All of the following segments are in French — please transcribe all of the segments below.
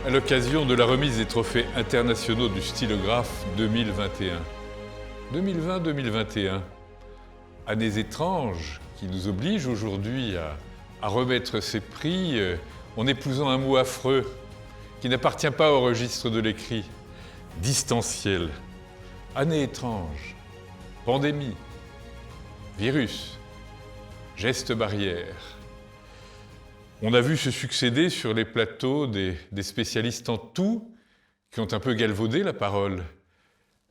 à l'occasion de la remise des trophées internationaux du stylographe 2021. 2020-2021, années étranges qui nous obligent aujourd'hui à remettre ces prix en épousant un mot affreux qui n'appartient pas au registre de l'écrit, distanciel. Années étranges, pandémie, virus, gestes barrières. On a vu se succéder sur les plateaux des spécialistes en tout qui ont un peu galvaudé la parole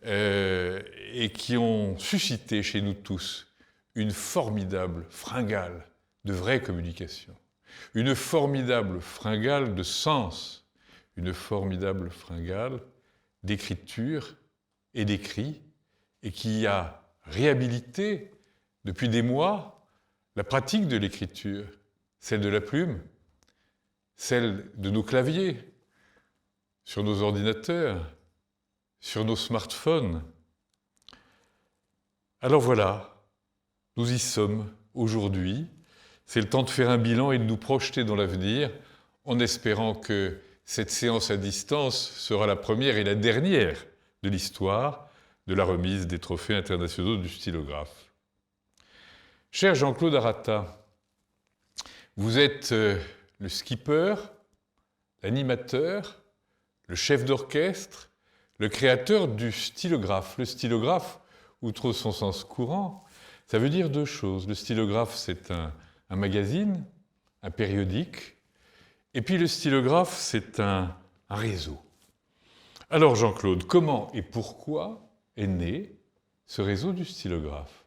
et qui ont suscité chez nous tous une formidable fringale de vraie communication, une formidable fringale de sens, une formidable fringale d'écriture et d'écrit, et qui a réhabilité depuis des mois la pratique de l'écriture, celle de la plume, celle de nos claviers, sur nos ordinateurs, sur nos smartphones. Alors voilà, nous y sommes aujourd'hui. C'est le temps de faire un bilan et de nous projeter dans l'avenir, en espérant que cette séance à distance sera la première et la dernière de l'histoire de la remise des trophées internationaux du stylographe. Cher Jean-Claude Aratta, vous êtes le skipper, l'animateur, le chef d'orchestre, le créateur du stylographe. Le stylographe, outre son sens courant, ça veut dire deux choses. Le stylographe, c'est un magazine, un périodique, et puis le stylographe, c'est un réseau. Alors Jean-Claude, comment et pourquoi est né ce réseau du stylographe?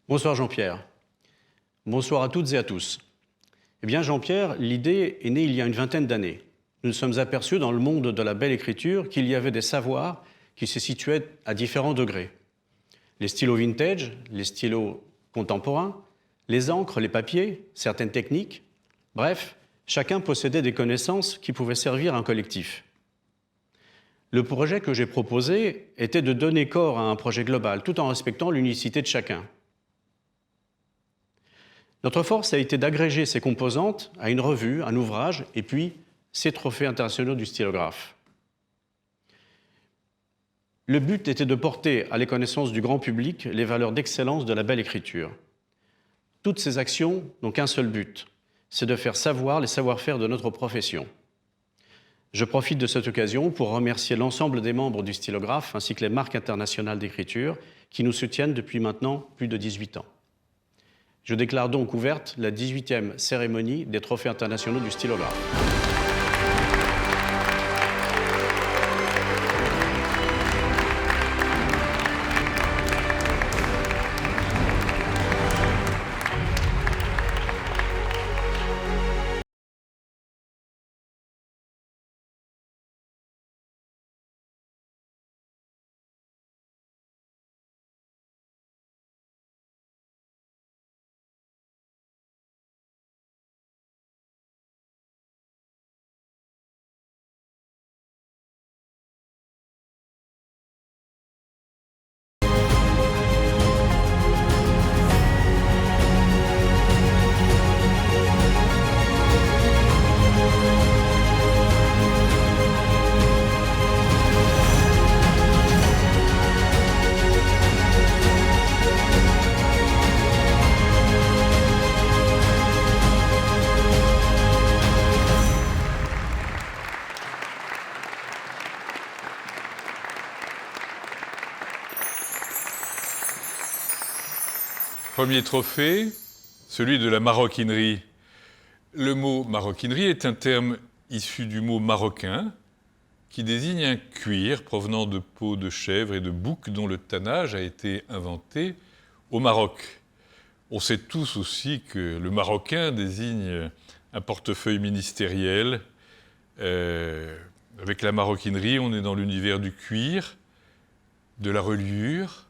Bonsoir Jean-Pierre. Bonsoir à toutes et à tous. Eh bien Jean-Pierre, l'idée est née il y a une vingtaine d'années. Nous nous sommes aperçus dans le monde de la belle écriture qu'il y avait des savoirs qui se situaient à différents degrés. Les stylos vintage, les stylos contemporains, les encres, les papiers, certaines techniques. Bref, chacun possédait des connaissances qui pouvaient servir un collectif. Le projet que j'ai proposé était de donner corps à un projet global, tout en respectant l'unicité de chacun. Notre force a été d'agréger ces composantes à une revue, un ouvrage, et puis ces trophées internationaux du stylographe. Le but était de porter à la connaissance du grand public les valeurs d'excellence de la belle écriture. Toutes ces actions n'ont qu'un seul but, c'est de faire savoir les savoir-faire de notre profession. Je profite de cette occasion pour remercier l'ensemble des membres du stylographe ainsi que les marques internationales d'écriture qui nous soutiennent depuis maintenant plus de 18 ans. Je déclare donc ouverte la 18e cérémonie des trophées internationaux du stylographe. Premier trophée, celui de la maroquinerie. Le mot maroquinerie est un terme issu du mot maroquin qui désigne un cuir provenant de peaux de chèvre et de bouc dont le tannage a été inventé au Maroc. On sait tous aussi que le maroquin désigne un portefeuille ministériel. Avec la maroquinerie, on est dans l'univers du cuir, de la reliure,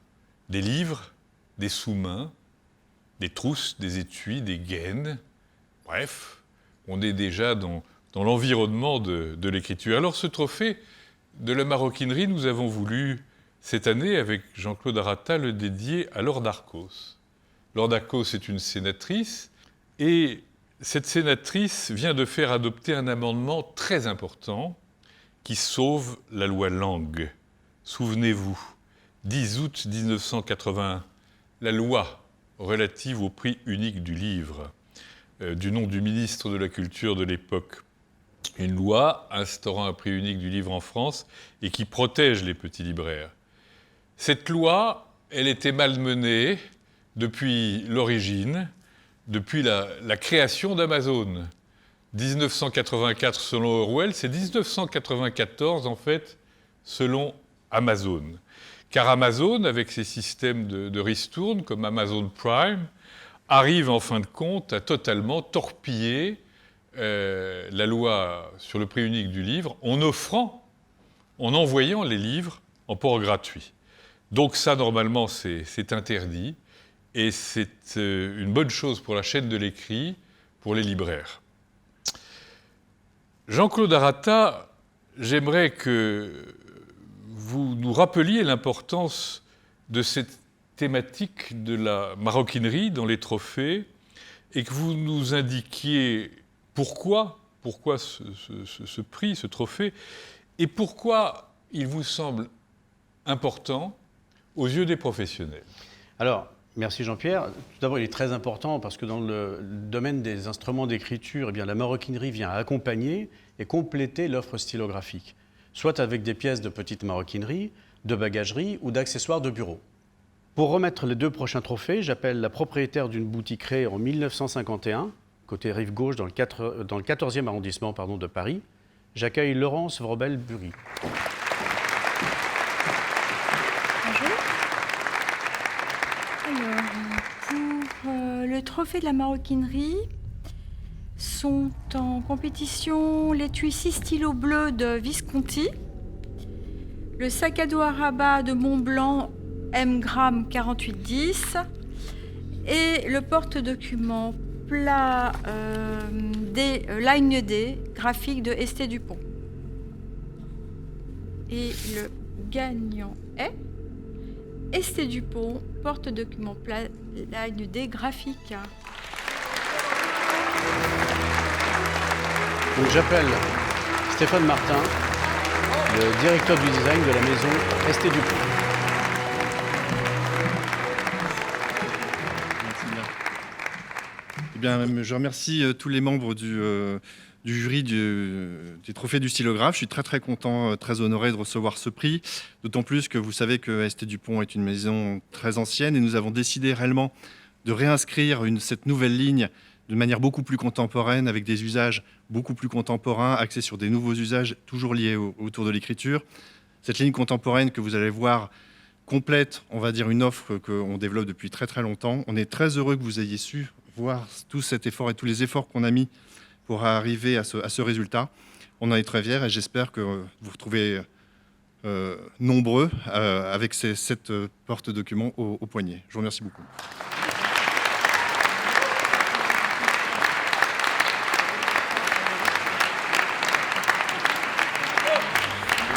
des livres, des sous-mains, des trousses, des étuis, des gaines. Bref, on est déjà dans l'environnement de l'écriture. Alors ce trophée de la maroquinerie, nous avons voulu, cette année, avec Jean-Claude Aratta, le dédier à Laure Darcos. Laure Darcos est une sénatrice et cette sénatrice vient de faire adopter un amendement très important qui sauve la loi Lang. Souvenez-vous, 10 août 1981, la loi relative au prix unique du livre, du nom du ministre de la Culture de l'époque. Une loi instaurant un prix unique du livre en France et qui protège les petits libraires. Cette loi, elle était malmenée depuis l'origine, depuis la création d'Amazon. 1984 selon Orwell, c'est 1994 en fait selon Amazon. Car Amazon, avec ses systèmes de ristourne comme Amazon Prime, arrive en fin de compte à totalement torpiller la loi sur le prix unique du livre en envoyant les livres en port gratuit. Donc ça, normalement, c'est interdit et c'est une bonne chose pour la chaîne de l'écrit, pour les libraires. Jean-Claude Arata, j'aimerais que vous nous rappeliez l'importance de cette thématique de la maroquinerie dans les trophées et que vous nous indiquiez pourquoi ce prix, ce trophée, et pourquoi il vous semble important aux yeux des professionnels. Alors, merci Jean-Pierre. Tout d'abord, il est très important parce que dans le domaine des instruments d'écriture, eh bien, la maroquinerie vient accompagner et compléter l'offre stylographique, soit avec des pièces de petite maroquinerie, de bagagerie ou d'accessoires de bureau. Pour remettre les 2 prochains trophées, j'appelle la propriétaire d'une boutique créée en 1951, côté rive gauche, dans le 14e arrondissement de Paris. J'accueille Laurence Vrobel-Bury. Bonjour. Alors, pour le trophée de la maroquinerie, sont en compétition l'étui 6 stylos bleus de Visconti, le sac à dos à rabat de Montblanc M gramme 4810 et le porte-document plat Line D graphique de Esté Dupont. Et le gagnant est Esté Dupont, porte-document plat Line D graphique. Donc j'appelle Stéphane Martin, le directeur du design de la maison Esté Dupont. Eh bien, je remercie tous les membres du jury des trophées du stylographe. Je suis très content, très honoré de recevoir ce prix, d'autant plus que vous savez que Esté Dupont est une maison très ancienne et nous avons décidé réellement de réinscrire cette nouvelle ligne de manière beaucoup plus contemporaine, avec des usages beaucoup plus contemporains, axés sur des nouveaux usages toujours liés autour de l'écriture. Cette ligne contemporaine que vous allez voir complète, on va dire, une offre qu'on développe depuis très longtemps. On est très heureux que vous ayez su voir tout cet effort et tous les efforts qu'on a mis pour arriver à ce résultat. On en est très fiers et j'espère que vous vous retrouvez nombreux avec cette porte-document au poignet. Je vous remercie beaucoup.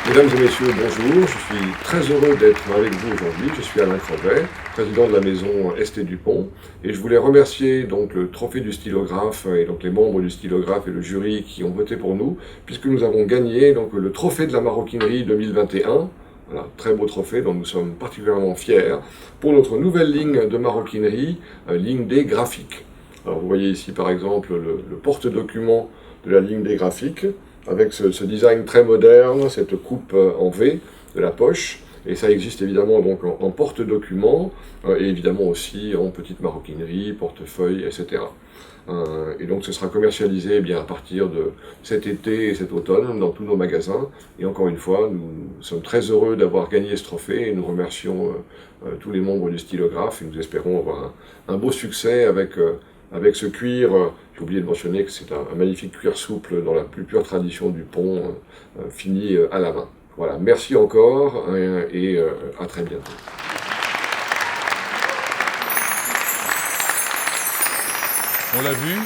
Mesdames et messieurs, bonjour. Je suis très heureux d'être avec vous aujourd'hui. Je suis Alain Crevet, président de la maison Esté Dupont. Et je voulais remercier donc le trophée du stylographe et donc les membres du stylographe et le jury qui ont voté pour nous, puisque nous avons gagné donc le trophée de la maroquinerie 2021. Voilà, très beau trophée dont nous sommes particulièrement fiers pour notre nouvelle ligne de maroquinerie, ligne D graphique. Alors vous voyez ici par exemple le porte-document de la ligne D graphique, avec ce design très moderne, cette coupe en V de la poche. Et ça existe évidemment donc en porte-document, et évidemment aussi en petite maroquinerie, portefeuille, etc. Et donc ce sera commercialisé à partir de cet été et cet automne dans tous nos magasins. Et encore une fois, nous sommes très heureux d'avoir gagné ce trophée et nous remercions tous les membres du stylographe et nous espérons avoir un beau succès avec ce cuir. J'ai oublié de mentionner que c'est un magnifique cuir souple dans la plus pure tradition du pont, fini à la main. Voilà, merci encore et à très bientôt. On l'a vu,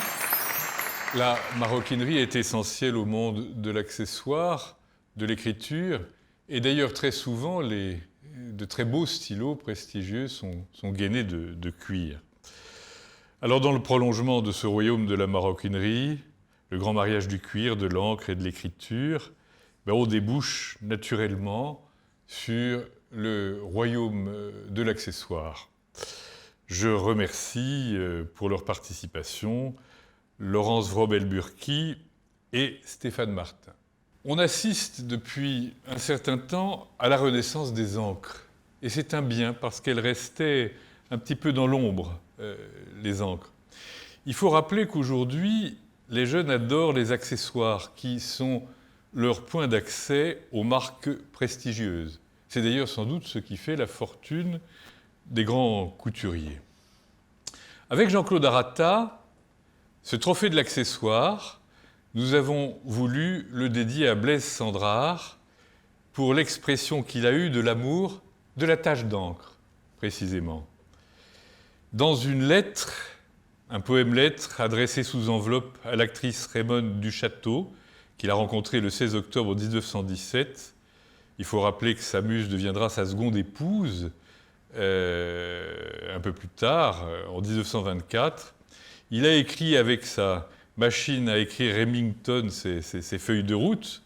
la maroquinerie est essentielle au monde de l'accessoire, de l'écriture, et d'ailleurs très souvent, de très beaux stylos prestigieux sont gainés de cuir. Alors dans le prolongement de ce royaume de la maroquinerie, le grand mariage du cuir, de l'encre et de l'écriture, on débouche naturellement sur le royaume de l'accessoire. Je remercie pour leur participation Laurence Wrobel-Burki et Stéphane Martin. On assiste depuis un certain temps à la renaissance des encres. Et c'est un bien parce qu'elles restaient un petit peu dans l'ombre, les encres. Il faut rappeler qu'aujourd'hui, les jeunes adorent les accessoires qui sont leur point d'accès aux marques prestigieuses. C'est d'ailleurs sans doute ce qui fait la fortune des grands couturiers. Avec Jean-Claude Arata, ce trophée de l'accessoire, nous avons voulu le dédier à Blaise Cendrars pour l'expression qu'il a eue de l'amour de la tache d'encre, précisément. Dans une lettre, un poème-lettre adressé sous enveloppe à l'actrice Raymonde Duchâteau, qu'il a rencontrée le 16 octobre 1917. Il faut rappeler que sa muse deviendra sa seconde épouse un peu plus tard, en 1924. Il a écrit avec sa machine à écrire Remington ses feuilles de route.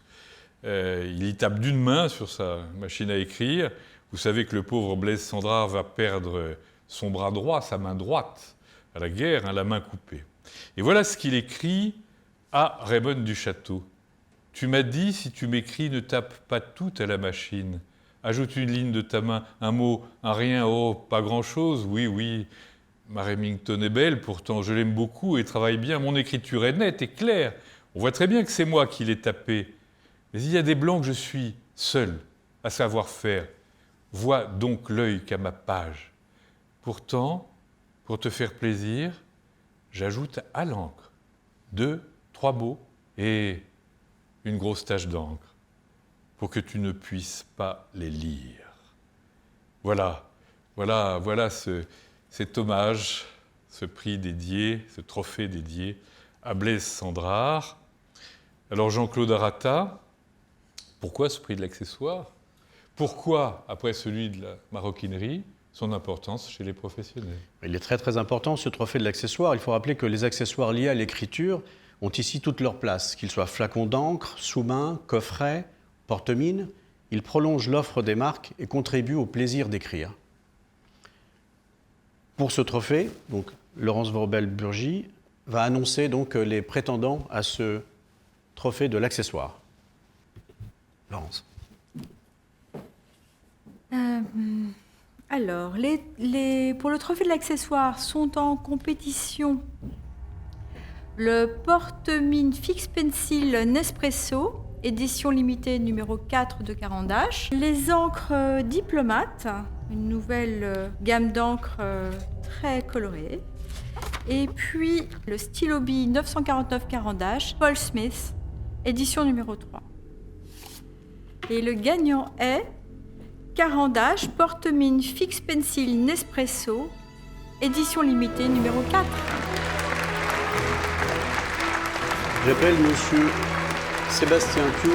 Il y tape d'une main sur sa machine à écrire. Vous savez que le pauvre Blaise Cendrars va perdre son bras droit, sa main droite, à la guerre, la main coupée. Et voilà ce qu'il écrit à Raymonde Duchâteau. « Tu m'as dit, si tu m'écris, ne tape pas tout à la machine. Ajoute une ligne de ta main, un mot, un rien, oh, pas grand-chose, oui, oui. Ma Remington est belle, pourtant je l'aime beaucoup et travaille bien. Mon écriture est nette et claire. On voit très bien que c'est moi qui l'ai tapé. Mais il y a des blancs que je suis seul à savoir faire. Vois donc l'œil qu'à ma page. Pourtant, pour te faire plaisir, j'ajoute à l'encre 2, 3 mots et une grosse tache d'encre pour que tu ne puisses pas les lire. Voilà cet hommage, ce prix dédié, ce trophée dédié à Blaise Cendrars. Alors Jean-Claude Arata, pourquoi ce prix de l'accessoire ? Pourquoi, après celui de la maroquinerie, son importance chez les professionnels ? Il est très très important ce trophée de l'accessoire. Il faut rappeler que les accessoires liés à l'écriture ont ici toute leur place, qu'ils soient flacons d'encre, sous-main, coffret, porte-mine. Ils prolongent l'offre des marques et contribuent au plaisir d'écrire. Pour ce trophée, donc, Laurence Wrobel-Burki va annoncer donc les prétendants à ce trophée de l'accessoire. Laurence. Alors, pour le trophée de l'accessoire sont en compétition le porte-mine Fix Pencil Nespresso, édition limitée numéro 4 de Caran-d'Ache. Les encres diplomates, une nouvelle gamme d'encres très colorée. Et puis le stylo bille 949 Caran-d'Ache, Paul Smith, édition numéro 3. Et le gagnant est Caran-d'Ache porte-mine Fix Pencil Nespresso, édition limitée numéro 4. J'appelle monsieur Sébastien Thiou,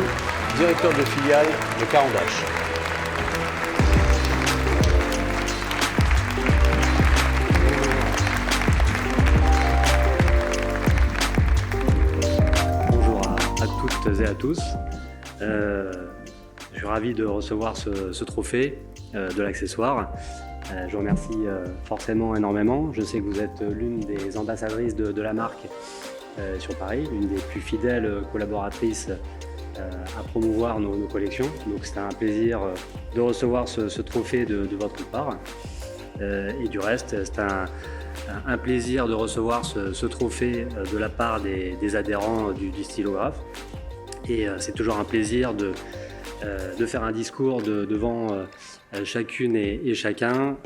directeur de filiale de Caran-d'Ache. Bonjour à toutes et à tous. Je suis ravi de recevoir ce trophée de l'accessoire. Je vous remercie forcément énormément. Je sais que vous êtes l'une des ambassadrices de la marque sur Paris, l'une des plus fidèles collaboratrices à promouvoir nos collections. Donc c'était un plaisir de recevoir ce trophée de votre part. Et du reste, c'est un plaisir de recevoir ce trophée de la part des adhérents du stylographe. Et c'est toujours un plaisir de faire un discours devant chacune et chacun.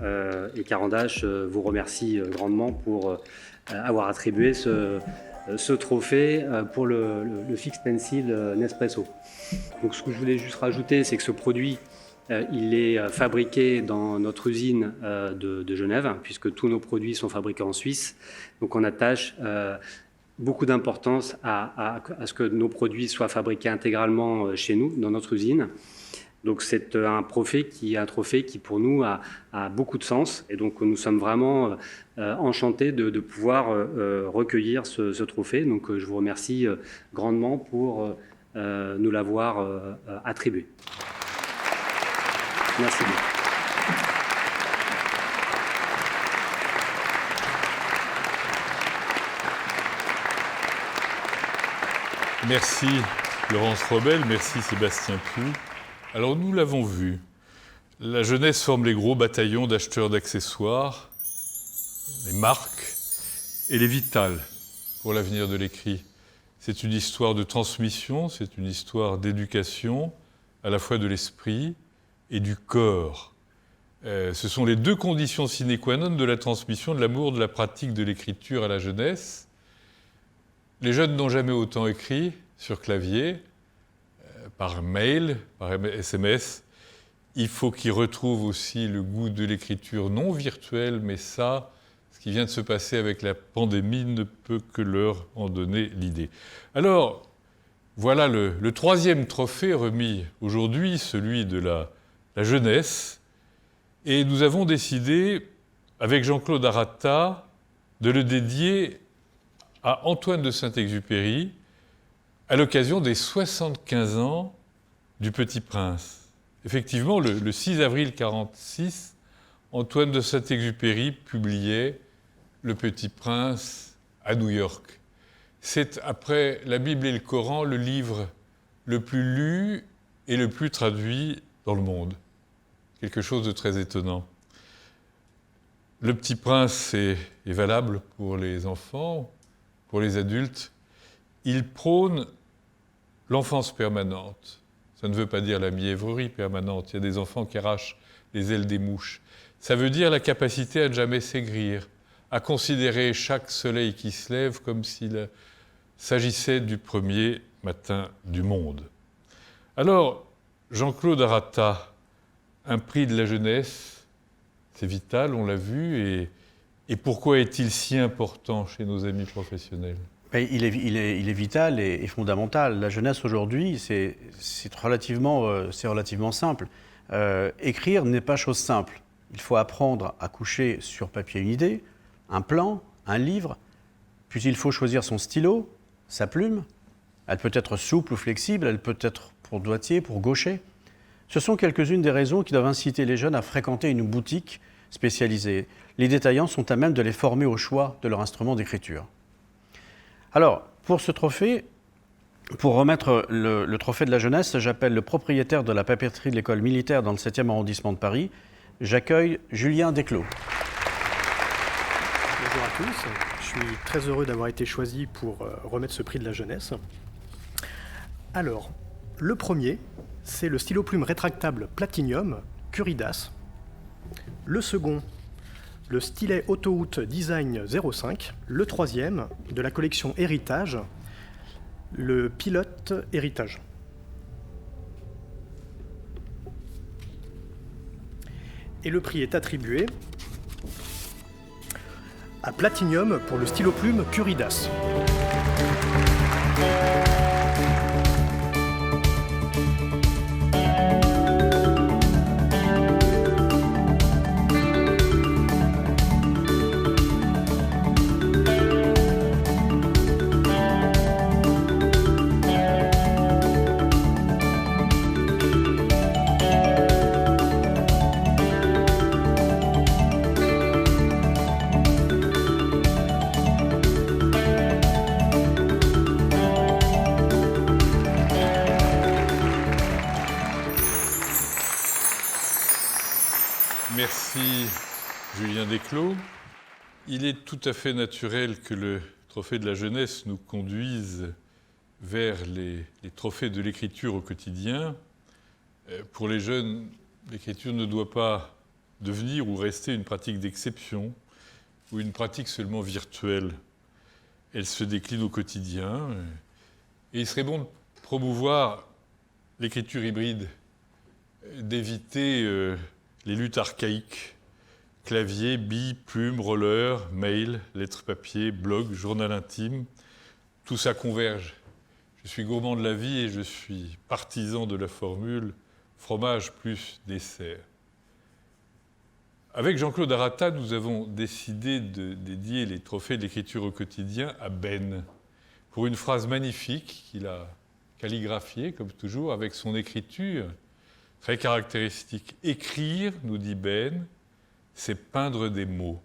Et Caran-d'Ache vous remercie grandement pour avoir attribué ce trophée pour le Fix Pencil Nespresso. Donc ce que je voulais juste rajouter, c'est que ce produit, il est fabriqué dans notre usine de Genève, puisque tous nos produits sont fabriqués en Suisse. Donc on attache beaucoup d'importance à ce que nos produits soient fabriqués intégralement chez nous, dans notre usine. Donc c'est un trophée qui pour nous a beaucoup de sens, et donc nous sommes vraiment enchantés de pouvoir recueillir ce trophée. Donc je vous remercie grandement pour nous l'avoir attribué. Merci beaucoup. Merci Laurence Robel, merci Sébastien Pou. Alors nous l'avons vu, la jeunesse forme les gros bataillons d'acheteurs d'accessoires, les marques, et les vitales pour l'avenir de l'écrit. C'est une histoire de transmission, c'est une histoire d'éducation, à la fois de l'esprit et du corps. Ce sont les deux conditions sine qua non de la transmission de l'amour de la pratique de l'écriture à la jeunesse. Les jeunes n'ont jamais autant écrit sur clavier, par mail, par SMS. Il faut qu'ils retrouvent aussi le goût de l'écriture non virtuelle, mais ça, ce qui vient de se passer avec la pandémie ne peut que leur en donner l'idée. Alors, voilà le troisième trophée remis aujourd'hui, celui de la jeunesse. Et nous avons décidé, avec Jean-Claude Aratta, de le dédier à Antoine de Saint-Exupéry, à l'occasion des 75 ans du Petit Prince. Effectivement, le 6 avril 1946, Antoine de Saint-Exupéry publiait Le Petit Prince à New York. C'est, après la Bible et le Coran, le livre le plus lu et le plus traduit dans le monde. Quelque chose de très étonnant. Le Petit Prince est valable pour les enfants, pour les adultes. Il prône l'enfance permanente. Ça ne veut pas dire la mièvrerie permanente. Il y a des enfants qui arrachent les ailes des mouches. Ça veut dire la capacité à ne jamais s'aigrir, à considérer chaque soleil qui se lève comme s'il s'agissait du premier matin du monde. Alors, Jean-Claude Aratta, un prix de la jeunesse, c'est vital, on l'a vu, et pourquoi est-il si important chez nos amis professionnels ? Il est vital et fondamental. La jeunesse aujourd'hui, c'est relativement simple. Écrire n'est pas chose simple. Il faut apprendre à coucher sur papier une idée, un plan, un livre, puis il faut choisir son stylo, sa plume. Elle peut être souple ou flexible, elle peut être pour droitier, pour gaucher. Ce sont quelques-unes des raisons qui doivent inciter les jeunes à fréquenter une boutique spécialisée. Les détaillants sont à même de les former au choix de leur instrument d'écriture. Alors, pour ce trophée, pour remettre le trophée de la jeunesse, j'appelle le propriétaire de la papeterie de l'école militaire dans le 7e arrondissement de Paris. J'accueille Julien Desclos. Bonjour à tous, je suis très heureux d'avoir été choisi pour remettre ce prix de la jeunesse. Alors, le premier, c'est le stylo plume rétractable Platinium Curidas. Le second, le stylet Autohout Design 05. Le troisième, de la collection Héritage, le Pilote Héritage. Et le prix est attribué à Platinium pour le stylo plume Curidas. Merci Julien Desclos. Il est tout à fait naturel que le trophée de la jeunesse nous conduise vers les trophées de l'écriture au quotidien. Pour les jeunes, l'écriture ne doit pas devenir ou rester une pratique d'exception ou une pratique seulement virtuelle. Elle se décline au quotidien et il serait bon de promouvoir l'écriture hybride, d'éviter les luttes archaïques, clavier, bille, plume, roller, mail, lettres papier, blog, journal intime, tout ça converge. Je suis gourmand de la vie et je suis partisan de la formule « fromage plus dessert. Avec Jean-Claude Arata, nous avons décidé de dédier les trophées de l'écriture au quotidien à Ben, pour une phrase magnifique qu'il a calligraphiée, comme toujours, avec son écriture très caractéristique. « Écrire, nous dit Ben, c'est peindre des mots. »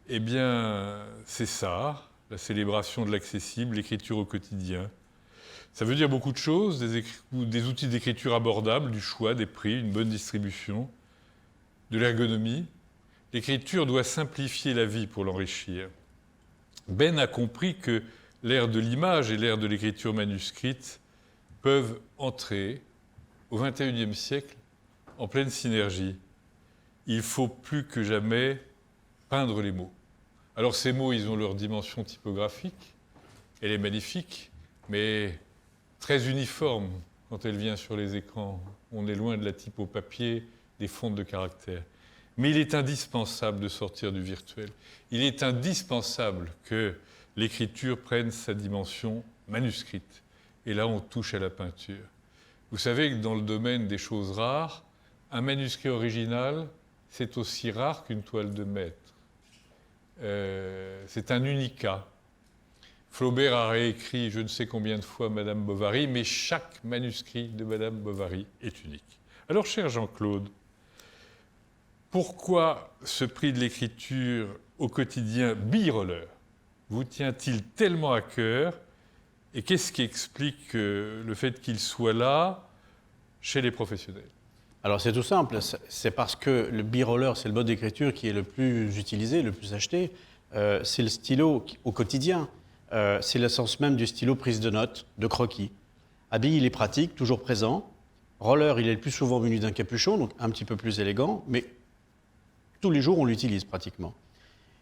Eh bien, c'est ça, la célébration de l'accessible, l'écriture au quotidien. Ça veut dire beaucoup de choses, des outils d'écriture abordables, du choix, des prix, une bonne distribution, de l'ergonomie. L'écriture doit simplifier la vie pour l'enrichir. Ben a compris que l'ère de l'image et l'ère de l'écriture manuscrite peuvent entrer au XXIe siècle en pleine synergie. Il faut plus que jamais peindre les mots. Alors ces mots, ils ont leur dimension typographique, elle est magnifique, mais très uniforme quand elle vient sur les écrans. On est loin de la typo papier, des fontes de caractères. Mais il est indispensable de sortir du virtuel. Il est indispensable que l'écriture prenne sa dimension manuscrite. Et là, on touche à la peinture. Vous savez que dans le domaine des choses rares, un manuscrit original, c'est aussi rare qu'une toile de maître. C'est un unicat. Flaubert a réécrit je ne sais combien de fois Madame Bovary, mais chaque manuscrit de Madame Bovary est unique. Alors, cher Jean-Claude, pourquoi ce prix de l'écriture au quotidien Biroller vous tient-il tellement à cœur et qu'est-ce qui explique le fait qu'il soit là chez les professionnels? Alors c'est tout simple, c'est parce que le Biroller, c'est le mode d'écriture qui est le plus utilisé, le plus acheté. C'est le stylo au quotidien. C'est l'essence même du stylo prise de notes, de croquis. Habile, il est pratique, toujours présent. Roller, il est le plus souvent muni d'un capuchon, donc un petit peu plus élégant, mais tous les jours, on l'utilise pratiquement.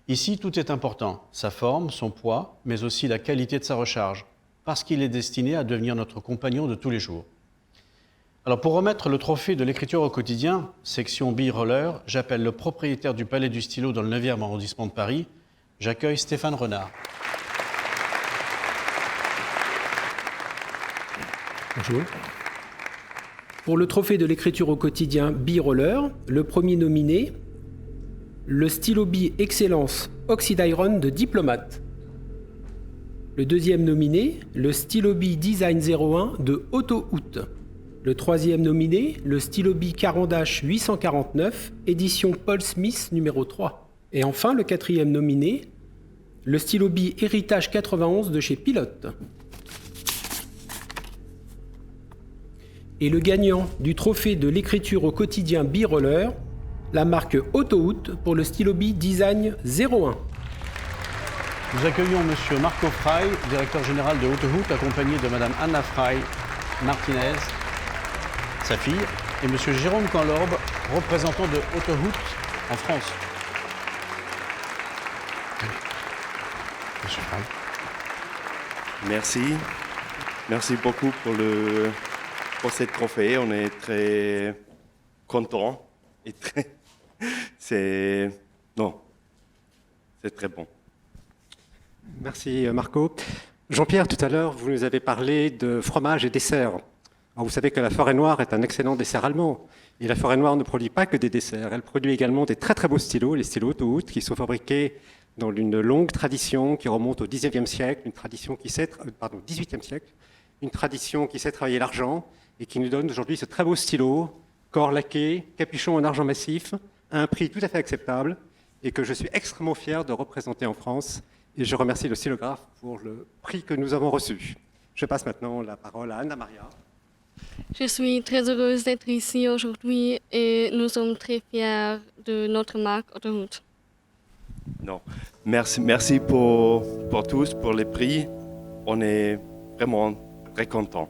Ici, tout est important, sa forme, son poids, mais aussi la qualité de sa recharge, parce qu'il est destiné à devenir notre compagnon de tous les jours. Alors, pour remettre le trophée de l'écriture au quotidien, section Biroller, j'appelle le propriétaire du Palais du Stylo dans le 9e arrondissement de Paris. J'accueille Stéphane Renard. Bonjour. Pour le trophée de l'écriture au quotidien Biroller, le premier nominé, le stylo Bi Excellence Oxydiron de Diplomate. Le deuxième nominé, le stylo Bi Design 01 de Autohout. Le troisième nominé, le stylo Bi Carandache 849, édition Paul Smith numéro 3. Et enfin, le quatrième nominé, le stylo Bi Héritage 91 de chez Pilote. Et le gagnant du trophée de l'écriture au quotidien Biroller, la marque Autohout pour le stylo Bi Design 01. Nous accueillons M. Marco Frey, directeur général de Autohout, accompagné de Mme Anna Frey Martinez, sa fille, et M. Jérôme Canlorbe, représentant de Autohout en France. M. Frey. Merci. Merci beaucoup pour cette trophée. On est très contents et c'est très bon. Merci Marco. Jean-Pierre, tout à l'heure, vous nous avez parlé de fromage et dessert. Alors, vous savez que la Forêt Noire est un excellent dessert allemand. Et la Forêt Noire ne produit pas que des desserts. Elle produit également des très très beaux stylos, les stylos Autohout, qui sont fabriqués dans une longue tradition qui remonte au XIXe siècle, une tradition qui sait, XVIIIe siècle, une tradition qui sait travailler l'argent et qui nous donne aujourd'hui ce très beau stylo, corps laqué, capuchon en argent massif, à un prix tout à fait acceptable et que je suis extrêmement fier de représenter en France. Et je remercie le stylographe pour le prix que nous avons reçu. Je passe maintenant la parole à Anna Maria. Je suis très heureuse d'être ici aujourd'hui et nous sommes très fiers de notre marque Autohout. Non. Merci pour tous, pour les prix. On est vraiment très contents.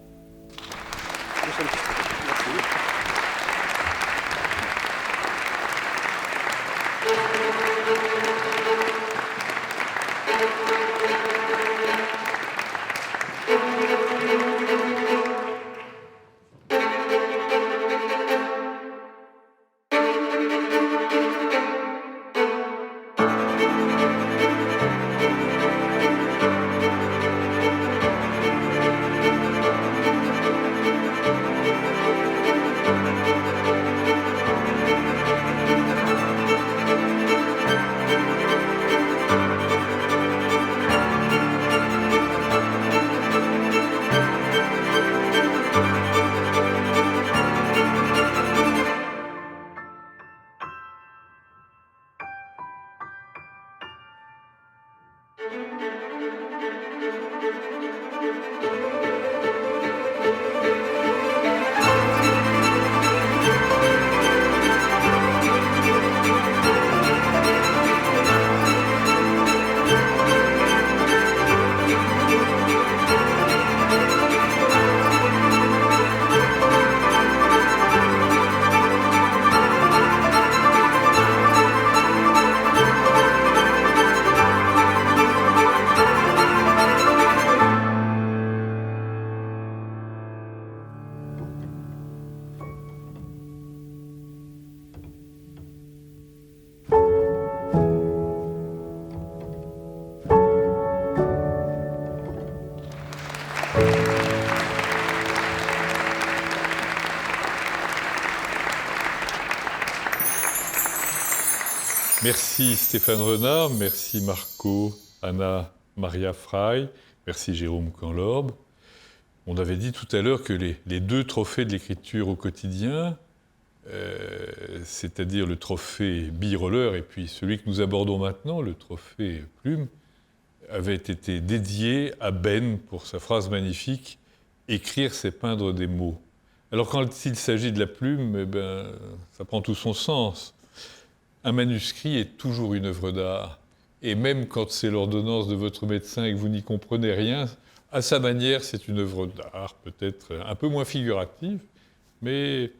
Merci Stéphane Renard, merci Marco, Anna Maria Frey, merci Jérôme Canlorbe. On avait dit tout à l'heure que les deux trophées de l'écriture au quotidien, c'est-à-dire le trophée Bille-Roller et puis celui que nous abordons maintenant, le trophée Plume, avaient été dédiés à Ben pour sa phrase magnifique « Écrire, c'est peindre des mots ». Alors quand il s'agit de la plume, ça prend tout son sens. Un manuscrit est toujours une œuvre d'art. Et même quand c'est l'ordonnance de votre médecin et que vous n'y comprenez rien, à sa manière, c'est une œuvre d'art, peut-être un peu moins figurative, mais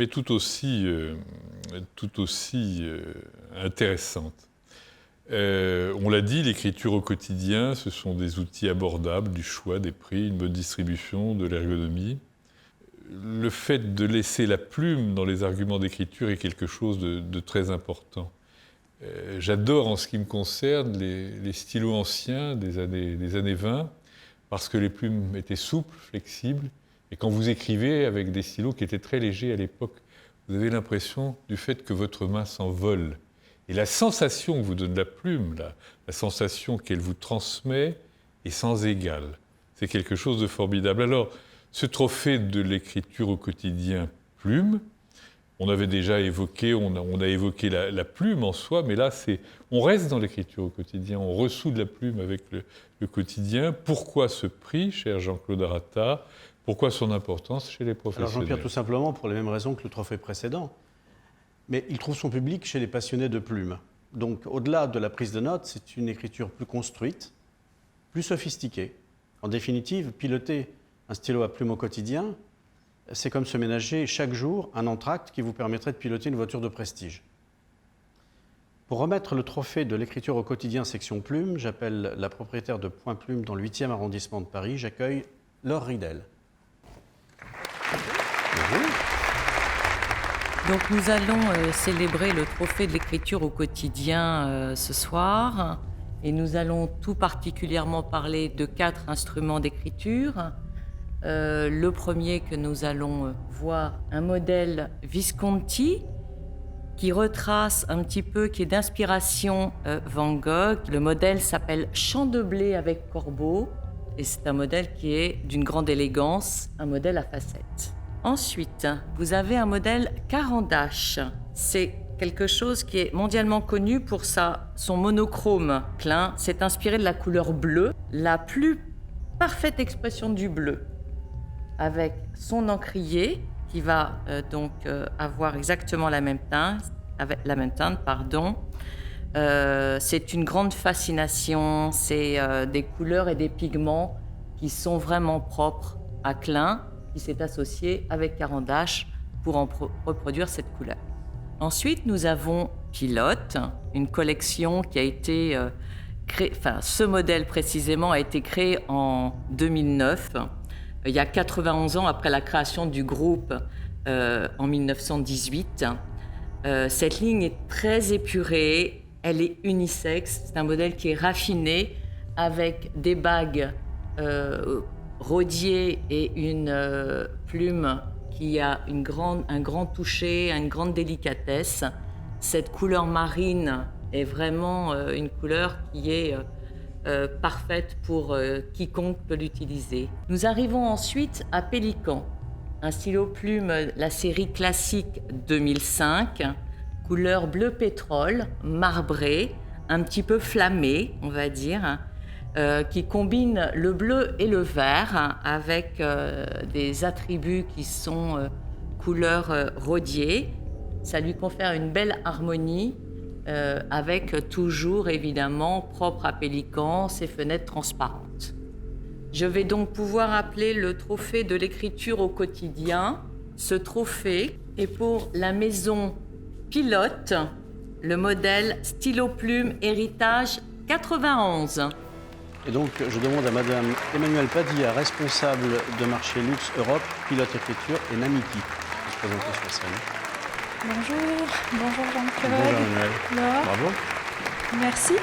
tout aussi intéressante. On l'a dit, l'écriture au quotidien, ce sont des outils abordables, du choix, des prix, une bonne distribution, de l'ergonomie. Le fait de laisser la plume dans les arguments d'écriture est quelque chose de très important. J'adore, en ce qui me concerne, les stylos anciens des années 20, parce que les plumes étaient souples, flexibles, et quand vous écrivez avec des stylos qui étaient très légers à l'époque, vous avez l'impression du fait que votre main s'envole. Et la sensation que vous donne la plume, la sensation qu'elle vous transmet, est sans égale. C'est quelque chose de formidable. Alors, ce trophée de l'écriture au quotidien Plume, on avait déjà évoqué, on a évoqué la plume en soi, mais là, on reste dans l'écriture au quotidien, on ressoude la plume avec le quotidien. Pourquoi ce prix, cher Jean-Claude Arata? Pourquoi son importance chez les professionnels? Alors Jean-Pierre, tout simplement pour les mêmes raisons que le trophée précédent. Mais il trouve son public chez les passionnés de plumes. Donc, au-delà de la prise de notes, c'est une écriture plus construite, plus sophistiquée. En définitive, piloter un stylo à plume au quotidien, c'est comme se ménager chaque jour un entracte qui vous permettrait de piloter une voiture de prestige. Pour remettre le trophée de l'écriture au quotidien section plume, j'appelle la propriétaire de Point Plume dans le 8e arrondissement de Paris. J'accueille Laure Ridel. Donc nous allons célébrer le trophée de l'écriture au quotidien ce soir. Et nous allons tout particulièrement parler de 4 instruments d'écriture. Le premier que nous allons voir, un modèle Visconti qui retrace un petit peu, qui est d'inspiration Van Gogh. Le modèle s'appelle Champ de blé avec corbeau et c'est un modèle qui est d'une grande élégance, un modèle à facettes. Ensuite, vous avez un modèle Caran-d'Ache. C'est quelque chose qui est mondialement connu pour son monochrome. Klein s'est inspiré de la couleur bleue, la plus parfaite expression du bleu, avec son encrier qui va donc avoir exactement la même teinte, c'est une grande fascination, c'est des couleurs et des pigments qui sont vraiment propres à Klein, qui s'est associé avec Caran-d'Ache pour en reproduire cette couleur. Ensuite, nous avons Pilote, une collection qui a été créée, ce modèle précisément a été créé en 2009, il y a 91 ans après la création du groupe en 1918. Cette ligne est très épurée, elle est unisexe, c'est un modèle qui est raffiné avec des bagues rodiées et une plume qui a un grand toucher, une grande délicatesse. Cette couleur marine est vraiment une couleur qui est parfaite pour quiconque peut l'utiliser. Nous arrivons ensuite à Pélican, un stylo plume, la série classique 2005, couleur bleu pétrole, marbré, un petit peu flammé, on va dire. qui combine le bleu et le vert avec des attributs qui sont couleur rodier. Ça lui confère une belle harmonie avec toujours évidemment propre à Pélican, ses fenêtres transparentes. Je vais donc pouvoir appeler le trophée de l'écriture au quotidien. Ce trophée est pour la maison Pilote, le modèle stylo plume héritage 91. Et donc, je demande à Madame Emmanuelle Padilla, responsable de marché Luxe Europe, Pilote Écriture et Namiki, de se présenter sur scène. Bonjour Jean-Claude. Bonjour Emmanuel. Laure. Bravo. Merci.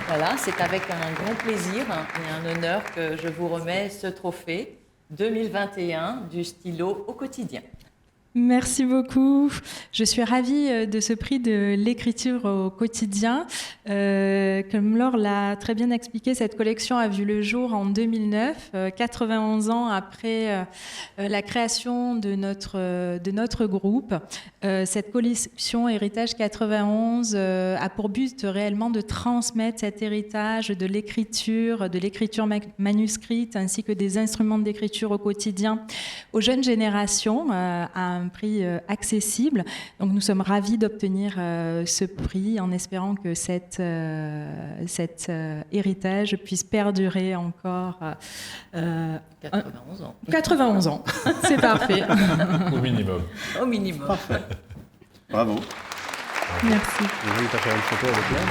Voilà, c'est avec un grand plaisir et un honneur que je vous remets ce trophée 2021 du stylo au quotidien. Merci beaucoup. Je suis ravie de ce prix de l'écriture au quotidien. Comme Laure l'a très bien expliqué, cette collection a vu le jour en 2009, 91 ans après la création de notre groupe. Cette collection Héritage 91 a pour but réellement de transmettre cet héritage de l'écriture manuscrite ainsi que des instruments d'écriture au quotidien aux jeunes générations à un prix accessible. Donc nous sommes ravis d'obtenir ce prix en espérant que cet héritage puisse perdurer encore 91 ans. 91 ans, c'est parfait. Au minimum. Au minimum. Parfait. Bravo. Merci. Je vais vous faire une photo avec Laure.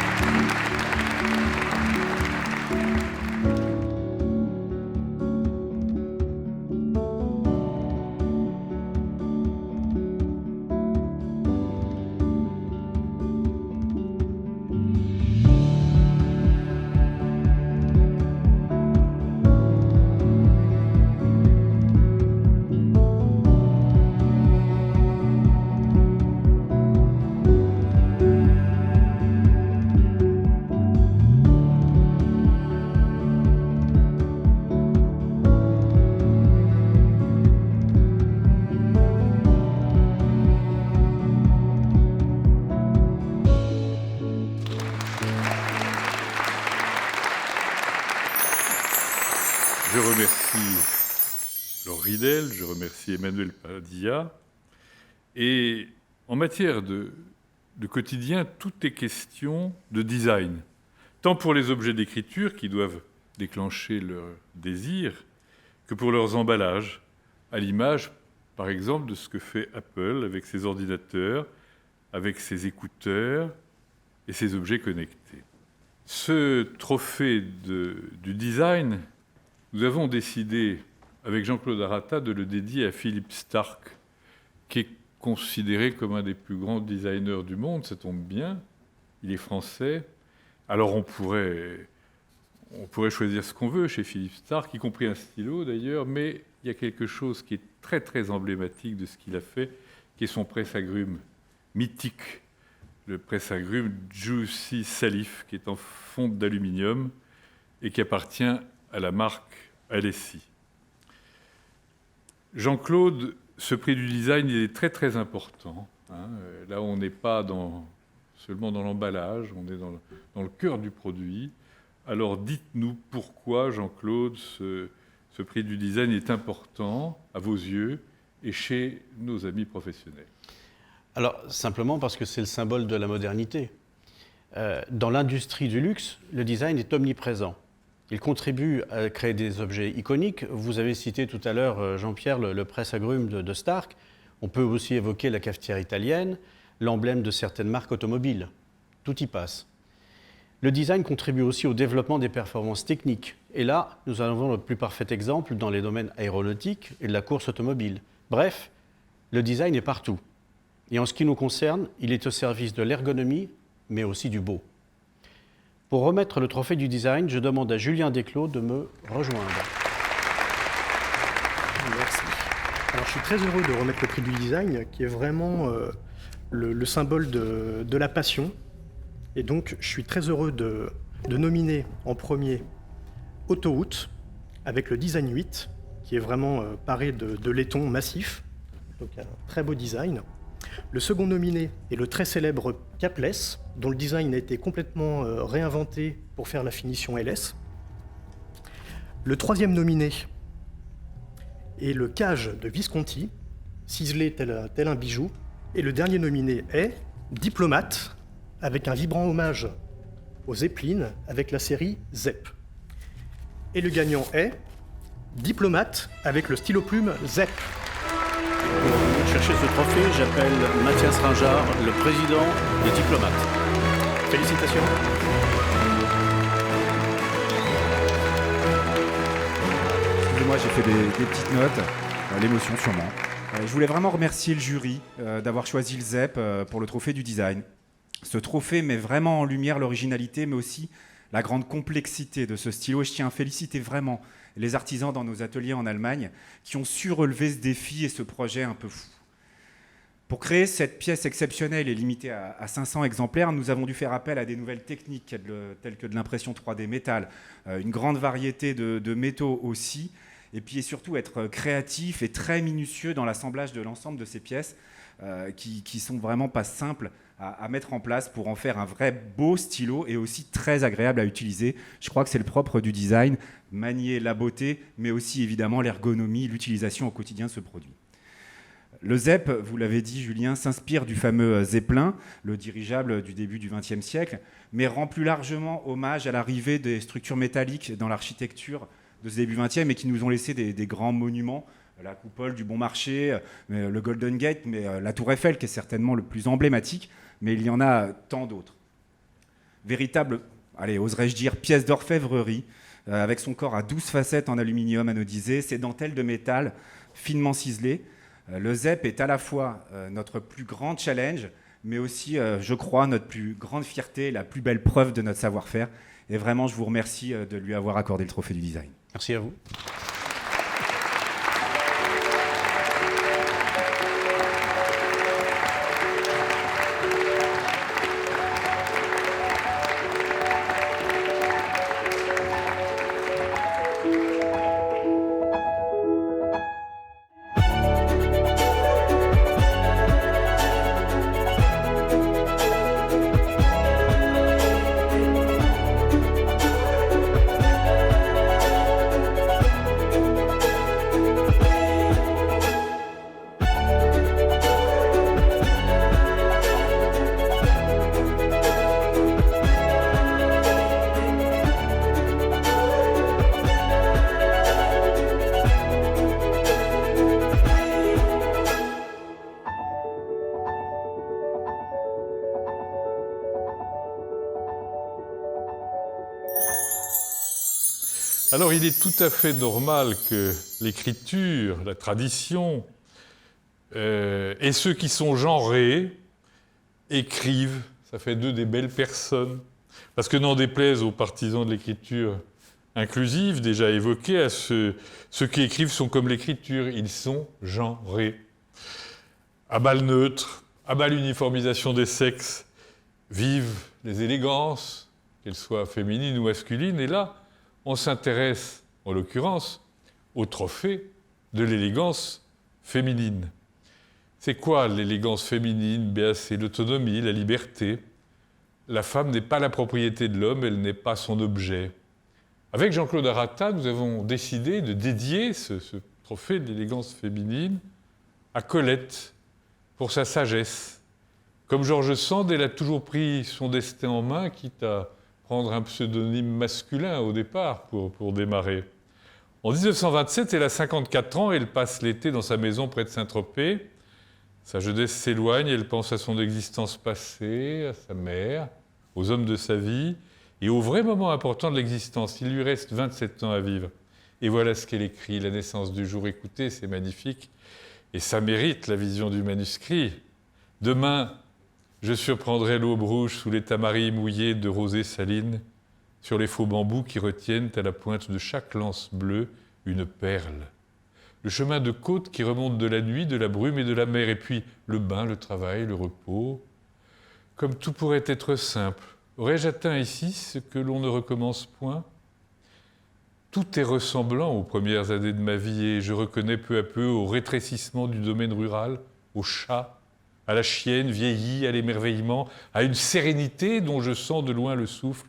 Je remercie Laure Ridel, je remercie Emmanuelle Padilla. Et en matière de quotidien, tout est question de design, tant pour les objets d'écriture qui doivent déclencher leur désir, que pour leurs emballages, à l'image, par exemple, de ce que fait Apple avec ses ordinateurs, avec ses écouteurs et ses objets connectés. Ce trophée du design, nous avons décidé, avec Jean-Claude Arata, de le dédier à Philippe Starck, qui est considéré comme un des plus grands designers du monde, ça tombe bien, il est français. Alors on pourrait choisir ce qu'on veut chez Philippe Starck, y compris un stylo d'ailleurs, mais il y a quelque chose qui est très très emblématique de ce qu'il a fait, qui est son presse-agrumes mythique, le presse-agrumes Juicy Salif, qui est en fonte d'aluminium et qui appartient à la marque Alessi. Jean-Claude, ce prix du design, il est très très important. Là, on n'est pas seulement dans l'emballage, on est dans le cœur du produit. Alors dites-nous pourquoi, Jean-Claude, ce prix du design est important à vos yeux et chez nos amis professionnels. Alors, simplement parce que c'est le symbole de la modernité. Dans l'industrie du luxe, le design est omniprésent. Il contribue à créer des objets iconiques. Vous avez cité tout à l'heure, Jean-Pierre, le presse-agrumes de Starck. On peut aussi évoquer la cafetière italienne, l'emblème de certaines marques automobiles. Tout y passe. Le design contribue aussi au développement des performances techniques. Et là, nous avons le plus parfait exemple dans les domaines aéronautiques et de la course automobile. Bref, le design est partout. Et en ce qui nous concerne, il est au service de l'ergonomie, mais aussi du beau. Pour remettre le trophée du design, je demande à Julien Desclos de me rejoindre. Merci. Alors, je suis très heureux de remettre le prix du design, qui est vraiment le symbole de la passion. Et donc, je suis très heureux de nominer en premier Autoroute, avec le Design 8, qui est vraiment paré de laiton massif. Donc, un très beau design. Le second nominé est le très célèbre Capless, dont le design a été complètement réinventé pour faire la finition LS. Le troisième nominé est le Cage de Visconti, ciselé tel un bijou. Et le dernier nominé est Diplomate, avec un vibrant hommage aux Zeppelin avec la série Zepp. Et le gagnant est Diplomate avec le stylo plume Zepp. Pour venir chercher ce trophée, j'appelle Mathias Ringard, le président des Diplomates. Félicitations. Excusez-moi, j'ai fait des petites notes, l'émotion sûrement. Je voulais vraiment remercier le jury d'avoir choisi le ZEP pour le trophée du design. Ce trophée met vraiment en lumière l'originalité, mais aussi la grande complexité de ce stylo. Et je tiens à féliciter vraiment les artisans dans nos ateliers en Allemagne qui ont su relever ce défi et ce projet un peu fou. Pour créer cette pièce exceptionnelle et limitée à 500 exemplaires, nous avons dû faire appel à des nouvelles techniques telles que de l'impression 3D métal, une grande variété de métaux aussi, et puis surtout être créatif et très minutieux dans l'assemblage de l'ensemble de ces pièces qui sont vraiment pas simples à mettre en place pour en faire un vrai beau stylo et aussi très agréable à utiliser. Je crois que c'est le propre du design, manier la beauté, mais aussi évidemment l'ergonomie, l'utilisation au quotidien de ce produit. Le ZEP, vous l'avez dit Julien, s'inspire du fameux Zeppelin, le dirigeable du début du XXe siècle, mais rend plus largement hommage à l'arrivée des structures métalliques dans l'architecture de ce début XXe et qui nous ont laissé des grands monuments, la coupole du Bon Marché, le Golden Gate, mais la Tour Eiffel qui est certainement le plus emblématique, mais il y en a tant d'autres. Véritable, allez, oserais-je dire, pièce d'orfèvrerie, avec son corps à 12 facettes en aluminium anodisé, ses dentelles de métal finement ciselées. Le ZEP est à la fois notre plus grand challenge, mais aussi, je crois, notre plus grande fierté, la plus belle preuve de notre savoir-faire. Et vraiment, je vous remercie de lui avoir accordé le trophée du design. Merci à vous. Alors, il est tout à fait normal que l'écriture, la tradition, et ceux qui sont genrés écrivent. Ça fait d'eux des belles personnes. Parce que n'en déplaise aux partisans de l'écriture inclusive, déjà évoqués, à ceux qui écrivent sont comme l'écriture, ils sont genrés. À bas le neutre, à bas l'uniformisation des sexes, vivent les élégances, qu'elles soient féminines ou masculines, et là, on s'intéresse, en l'occurrence, au trophée de l'élégance féminine. C'est quoi l'élégance féminine ? Bien, c'est l'autonomie, la liberté. La femme n'est pas la propriété de l'homme, elle n'est pas son objet. Avec Jean-Claude Arata, nous avons décidé de dédier ce trophée de l'élégance féminine à Colette, pour sa sagesse. Comme George Sand, elle a toujours pris son destin en main, quitte à prendre un pseudonyme masculin au départ pour démarrer. En 1927, elle a 54 ans et elle passe l'été dans sa maison près de Saint-Tropez. Sa jeunesse s'éloigne, elle pense à son existence passée, à sa mère, aux hommes de sa vie et au vrai moment important de l'existence. Il lui reste 27 ans à vivre. Et voilà ce qu'elle écrit, la naissance du jour. Écoutez, c'est magnifique et ça mérite la vision du manuscrit. Demain, je surprendrai l'aube rouge sous les tamaris mouillés de rosée saline, sur les faux bambous qui retiennent à la pointe de chaque lance bleue une perle. Le chemin de côte qui remonte de la nuit, de la brume et de la mer, et puis le bain, le travail, le repos. Comme tout pourrait être simple, aurais-je atteint ici ce que l'on ne recommence point ? Tout est ressemblant aux premières années de ma vie et je reconnais peu à peu au rétrécissement du domaine rural, aux chats, à la chienne vieillie, à l'émerveillement, à une sérénité dont je sens de loin le souffle.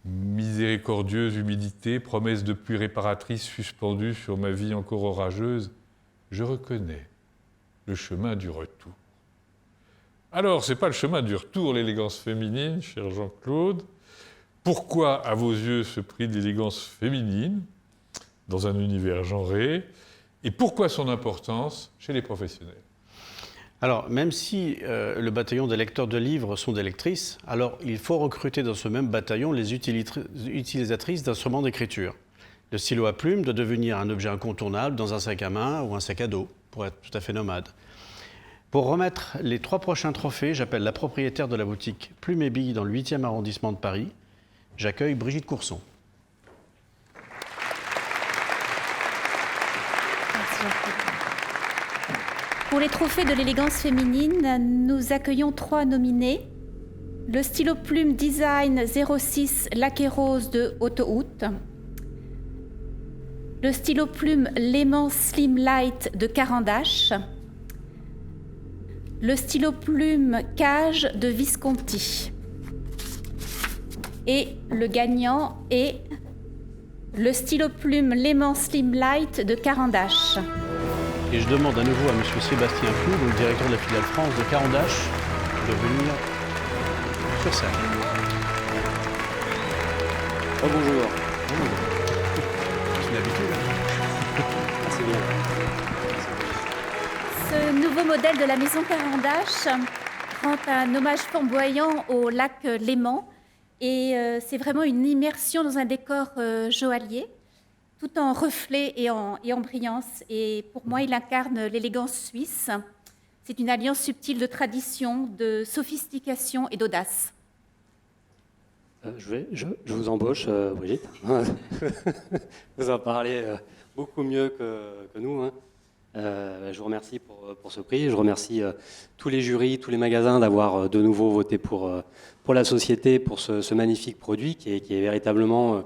Miséricordieuse humidité, promesse de pluie réparatrice suspendue sur ma vie encore orageuse, je reconnais le chemin du retour. Alors, ce n'est pas le chemin du retour, l'élégance féminine, cher Jean-Claude. Pourquoi, à vos yeux, ce prix de l'élégance féminine dans un univers genré? Et pourquoi son importance chez les professionnels? Alors, même si le bataillon des lecteurs de livres sont des lectrices, alors il faut recruter dans ce même bataillon les utilisatrices d'instruments d'écriture. Le stylo à plume doit devenir un objet incontournable dans un sac à main ou un sac à dos, pour être tout à fait nomade. Pour remettre les 3 prochains trophées, j'appelle la propriétaire de la boutique Plume et Billes dans le 8e arrondissement de Paris. J'accueille Brigitte Courson. Pour les trophées de l'élégance féminine, nous accueillons 3 nominés. Le stylo plume Design 06 Laqué Rose de Haute-Houte. Le stylo plume Léman Slim Light de Carandache. Le stylo plume Cage de Visconti. Et le gagnant est le stylo plume Léman Slim Light de Carandache. Et je demande à nouveau à M. Sébastien Cloud, le directeur de la filiale France de Carandache, de venir sur scène. Oh, bonjour. C'est une habitude. C'est bien. Ce nouveau modèle de la maison Carandache rend un hommage flamboyant au lac Léman. Et c'est vraiment une immersion dans un décor joaillier, tout en reflets et en brillance. Et pour moi, il incarne l'élégance suisse. C'est une alliance subtile de tradition, de sophistication et d'audace. Je vous embauche, Brigitte. Vous en parlez beaucoup mieux que nous. Hein. Je vous remercie pour ce prix. Je remercie tous les jurys, tous les magasins d'avoir de nouveau voté pour la société, pour ce magnifique produit qui est véritablement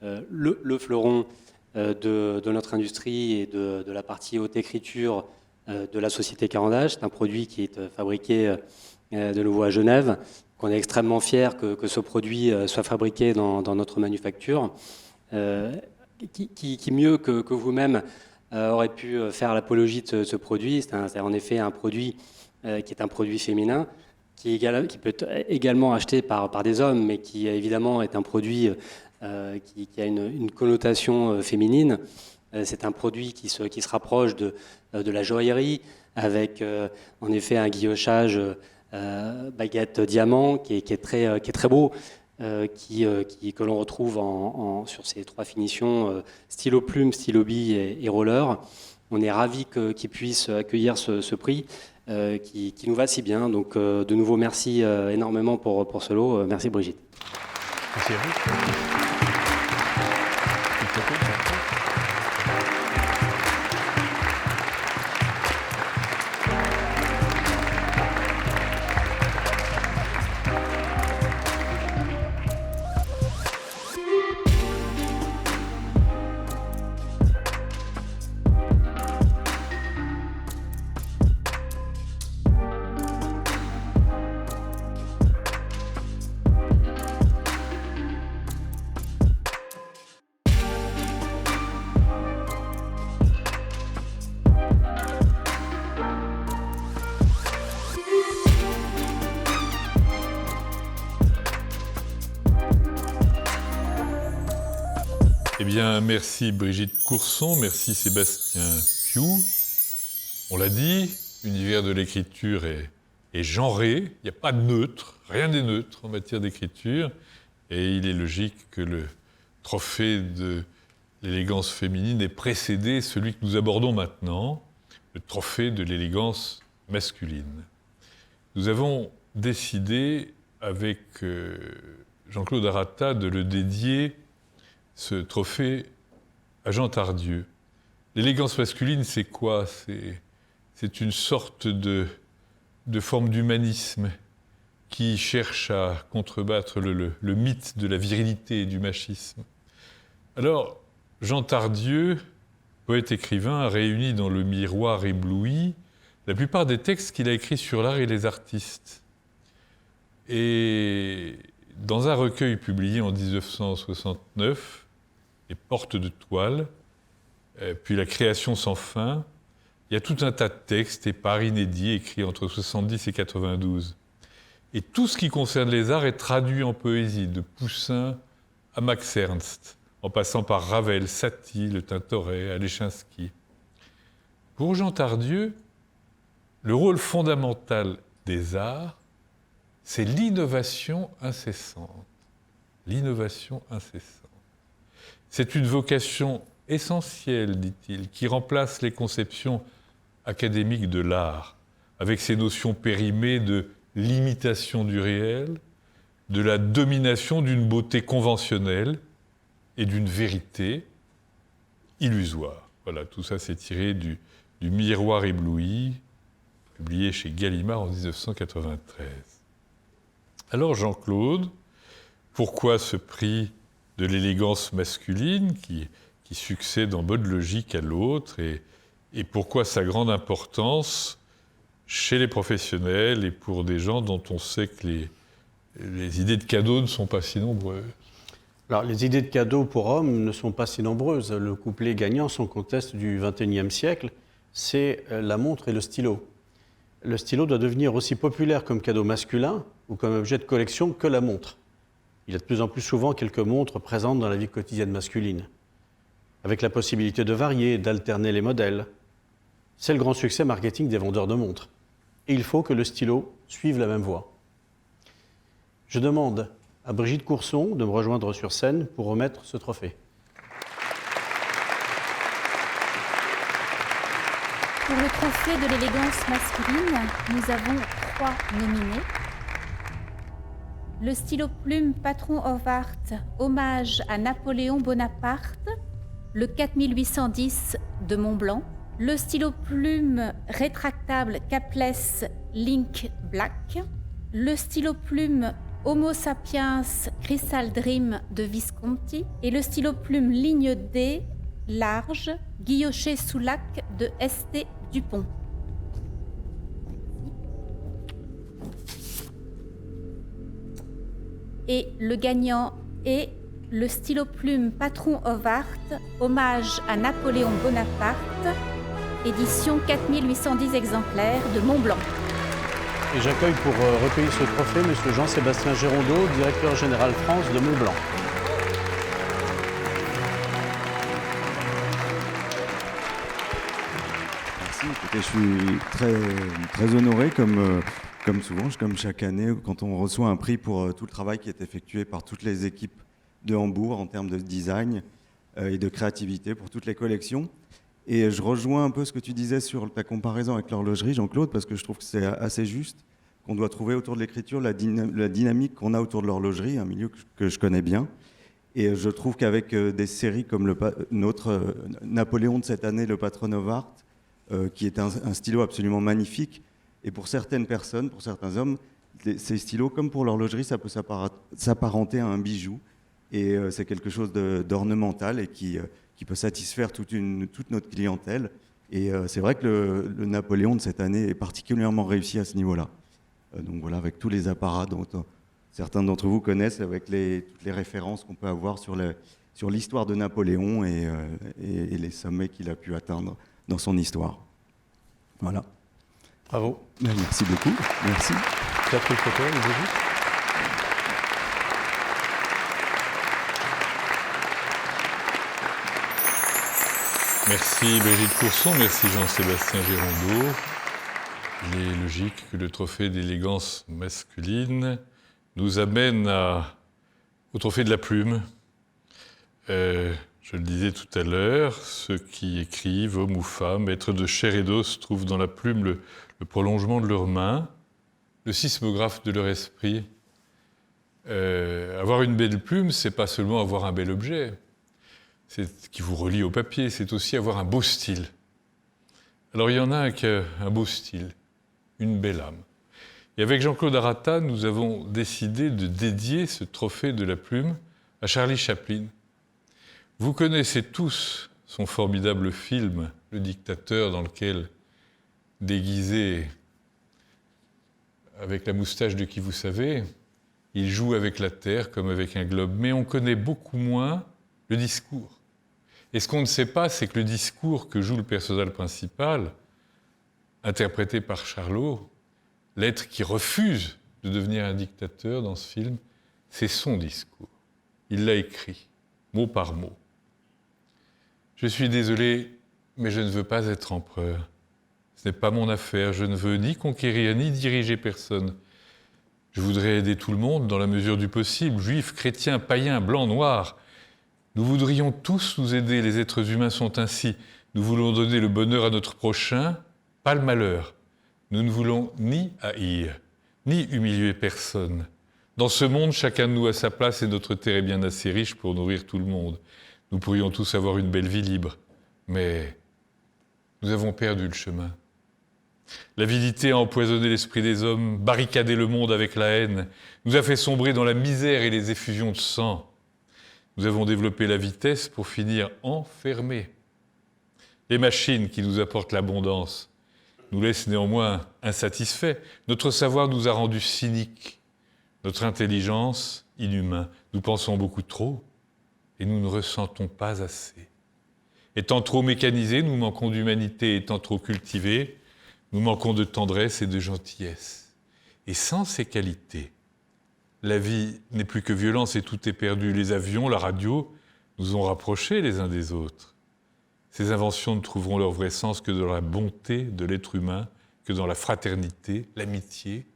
le fleuron de notre industrie et de la partie haute écriture de la société Carandache. C'est un produit qui est fabriqué de nouveau à Genève, qu'on est extrêmement fiers que ce produit soit fabriqué dans notre manufacture. Qui mieux que vous-même aurait pu faire l'apologie de ce produit. C'est en effet un produit qui est un produit féminin, qui peut être également acheté par des hommes, mais qui évidemment est un produit qui a une connotation féminine. C'est un produit qui se rapproche de la joaillerie, avec en effet un guillochage baguette diamant qui est très beau, que l'on retrouve sur ces 3 finitions, stylo plume, stylo bille et roller. On est ravis qu'ils puissent accueillir ce prix qui nous va si bien. Donc de nouveau, merci énormément pour ce lot. Merci Brigitte. Merci à vous. Eh bien, merci Brigitte Courson, merci Sébastien Piou. On l'a dit, l'univers de l'écriture est genré, il n'y a pas de neutre, rien n'est neutre en matière d'écriture, et il est logique que le trophée de l'élégance féminine ait précédé celui que nous abordons maintenant, le trophée de l'élégance masculine. Nous avons décidé, avec Jean-Claude Arata, de le dédier, ce trophée, à Jean Tardieu. L'élégance masculine, c'est quoi? C'est une sorte de forme d'humanisme qui cherche à contrebattre le mythe de la virilité et du machisme. Alors, Jean Tardieu, poète-écrivain, a réuni dans le miroir ébloui la plupart des textes qu'il a écrits sur l'art et les artistes. Et dans un recueil publié en 1969, Les Portes de Toile, puis La Création sans fin, il y a tout un tas de textes épars, inédits, écrits entre 70 et 92. Et tout ce qui concerne les arts est traduit en poésie, de Poussin à Max Ernst, en passant par Ravel, Satie, Le Tintoret, Alechinsky. Pour Jean Tardieu, le rôle fondamental des arts, c'est l'innovation incessante. L'innovation incessante. C'est une vocation essentielle, dit-il, qui remplace les conceptions académiques de l'art, avec ses notions périmées de l'imitation du réel, de la domination d'une beauté conventionnelle et d'une vérité illusoire. Voilà, tout ça c'est tiré du Miroir ébloui, publié chez Gallimard en 1993. Alors Jean-Claude, pourquoi ce prix de l'élégance masculine qui succède en bonne logique à l'autre et pourquoi sa grande importance chez les professionnels et pour des gens dont on sait que les idées de cadeaux ne sont pas si nombreuses? Alors, les idées de cadeaux pour hommes ne sont pas si nombreuses. Le couplet gagnant, sans conteste, du XXIe siècle, c'est la montre et le stylo. Le stylo doit devenir aussi populaire comme cadeau masculin ou comme objet de collection que la montre. Il y a de plus en plus souvent quelques montres présentes dans la vie quotidienne masculine, avec la possibilité de varier, d'alterner les modèles. C'est le grand succès marketing des vendeurs de montres. Et il faut que le stylo suive la même voie. Je demande à Brigitte Courson de me rejoindre sur scène pour remettre ce trophée. Pour le trophée de l'élégance masculine, nous avons 3 nominés. Le stylo plume Patron of Art, hommage à Napoléon Bonaparte, le 4810 de Montblanc. Le stylo plume rétractable Capless Link Black. Le stylo plume Homo sapiens Crystal Dream de Visconti. Et le stylo plume ligne D large Guillochet-Soulac de ST Dupont. Et le gagnant est le stylo plume Patron of Art, hommage à Napoléon Bonaparte, édition 4810 exemplaires de Montblanc. Et j'accueille pour recueillir ce trophée M. Jean-Sébastien Gérondeau, directeur général France de Montblanc. Merci. Écoutez, je suis très honoré, comme souvent, comme chaque année, quand on reçoit un prix pour tout le travail qui est effectué par toutes les équipes de Hambourg en termes de design et de créativité pour toutes les collections. Et je rejoins un peu ce que tu disais sur ta comparaison avec l'horlogerie, Jean-Claude, parce que je trouve que c'est assez juste, qu'on doit trouver autour de l'écriture la dynamique qu'on a autour de l'horlogerie, un milieu que je connais bien. Et je trouve qu'avec des séries comme notre Napoléon de cette année, le Patron of Art, qui est un stylo absolument magnifique, et pour certaines personnes, pour certains hommes, ces stylos, comme pour l'horlogerie, ça peut s'apparenter à un bijou. Et c'est quelque chose d'ornemental et qui peut satisfaire toute notre clientèle. Et c'est vrai que le Napoléon de cette année est particulièrement réussi à ce niveau-là. Donc voilà, avec tous les apparats dont certains d'entre vous connaissent, avec toutes les références qu'on peut avoir sur l'histoire de Napoléon et les sommets qu'il a pu atteindre dans son histoire. Voilà. Bravo. Merci beaucoup. Merci. Tu as pris le photo, Brigitte ? Merci Brigitte Courson, merci Jean-Sébastien Gérondeau. Il est logique que le trophée d'élégance masculine nous amène au trophée de la plume. Je le disais tout à l'heure, ceux qui écrivent, hommes ou femmes, êtres de chair et d'os, trouvent dans la plume le prolongement de leurs mains, le sismographe de leur esprit. Avoir une belle plume, c'est pas seulement avoir un bel objet. C'est ce qui vous relie au papier, c'est aussi avoir un beau style. Alors il y en a un qui a un beau style, une belle âme. Et avec Jean-Claude Arata, nous avons décidé de dédier ce trophée de la plume à Charlie Chaplin. Vous connaissez tous son formidable film, Le Dictateur, dans lequel déguisé avec la moustache de qui vous savez, il joue avec la Terre comme avec un globe, mais on connaît beaucoup moins le discours. Et ce qu'on ne sait pas, c'est que le discours que joue le personnage principal, interprété par Charlot, l'être qui refuse de devenir un dictateur dans ce film, c'est son discours. Il l'a écrit, mot par mot. Je suis désolé, mais je ne veux pas être empereur. Ce n'est pas mon affaire, je ne veux ni conquérir ni diriger personne. Je voudrais aider tout le monde dans la mesure du possible, juifs, chrétiens, païens, blancs, noirs. Nous voudrions tous nous aider, les êtres humains sont ainsi. Nous voulons donner le bonheur à notre prochain, pas le malheur. Nous ne voulons ni haïr, ni humilier personne. Dans ce monde, chacun de nous a sa place et notre terre est bien assez riche pour nourrir tout le monde. Nous pourrions tous avoir une belle vie libre, mais nous avons perdu le chemin. L'avidité a empoisonné l'esprit des hommes, barricadé le monde avec la haine, nous a fait sombrer dans la misère et les effusions de sang. Nous avons développé la vitesse pour finir enfermés. Les machines qui nous apportent l'abondance nous laissent néanmoins insatisfaits. Notre savoir nous a rendus cyniques, notre intelligence inhumains. Nous pensons beaucoup trop et nous ne ressentons pas assez. Étant trop mécanisés, nous manquons d'humanité. Étant trop cultivés, nous manquons de tendresse et de gentillesse. Et sans ces qualités, la vie n'est plus que violence et tout est perdu. Les avions, la radio nous ont rapprochés les uns des autres. Ces inventions ne trouveront leur vrai sens que dans la bonté de l'être humain, que dans la fraternité, l'amitié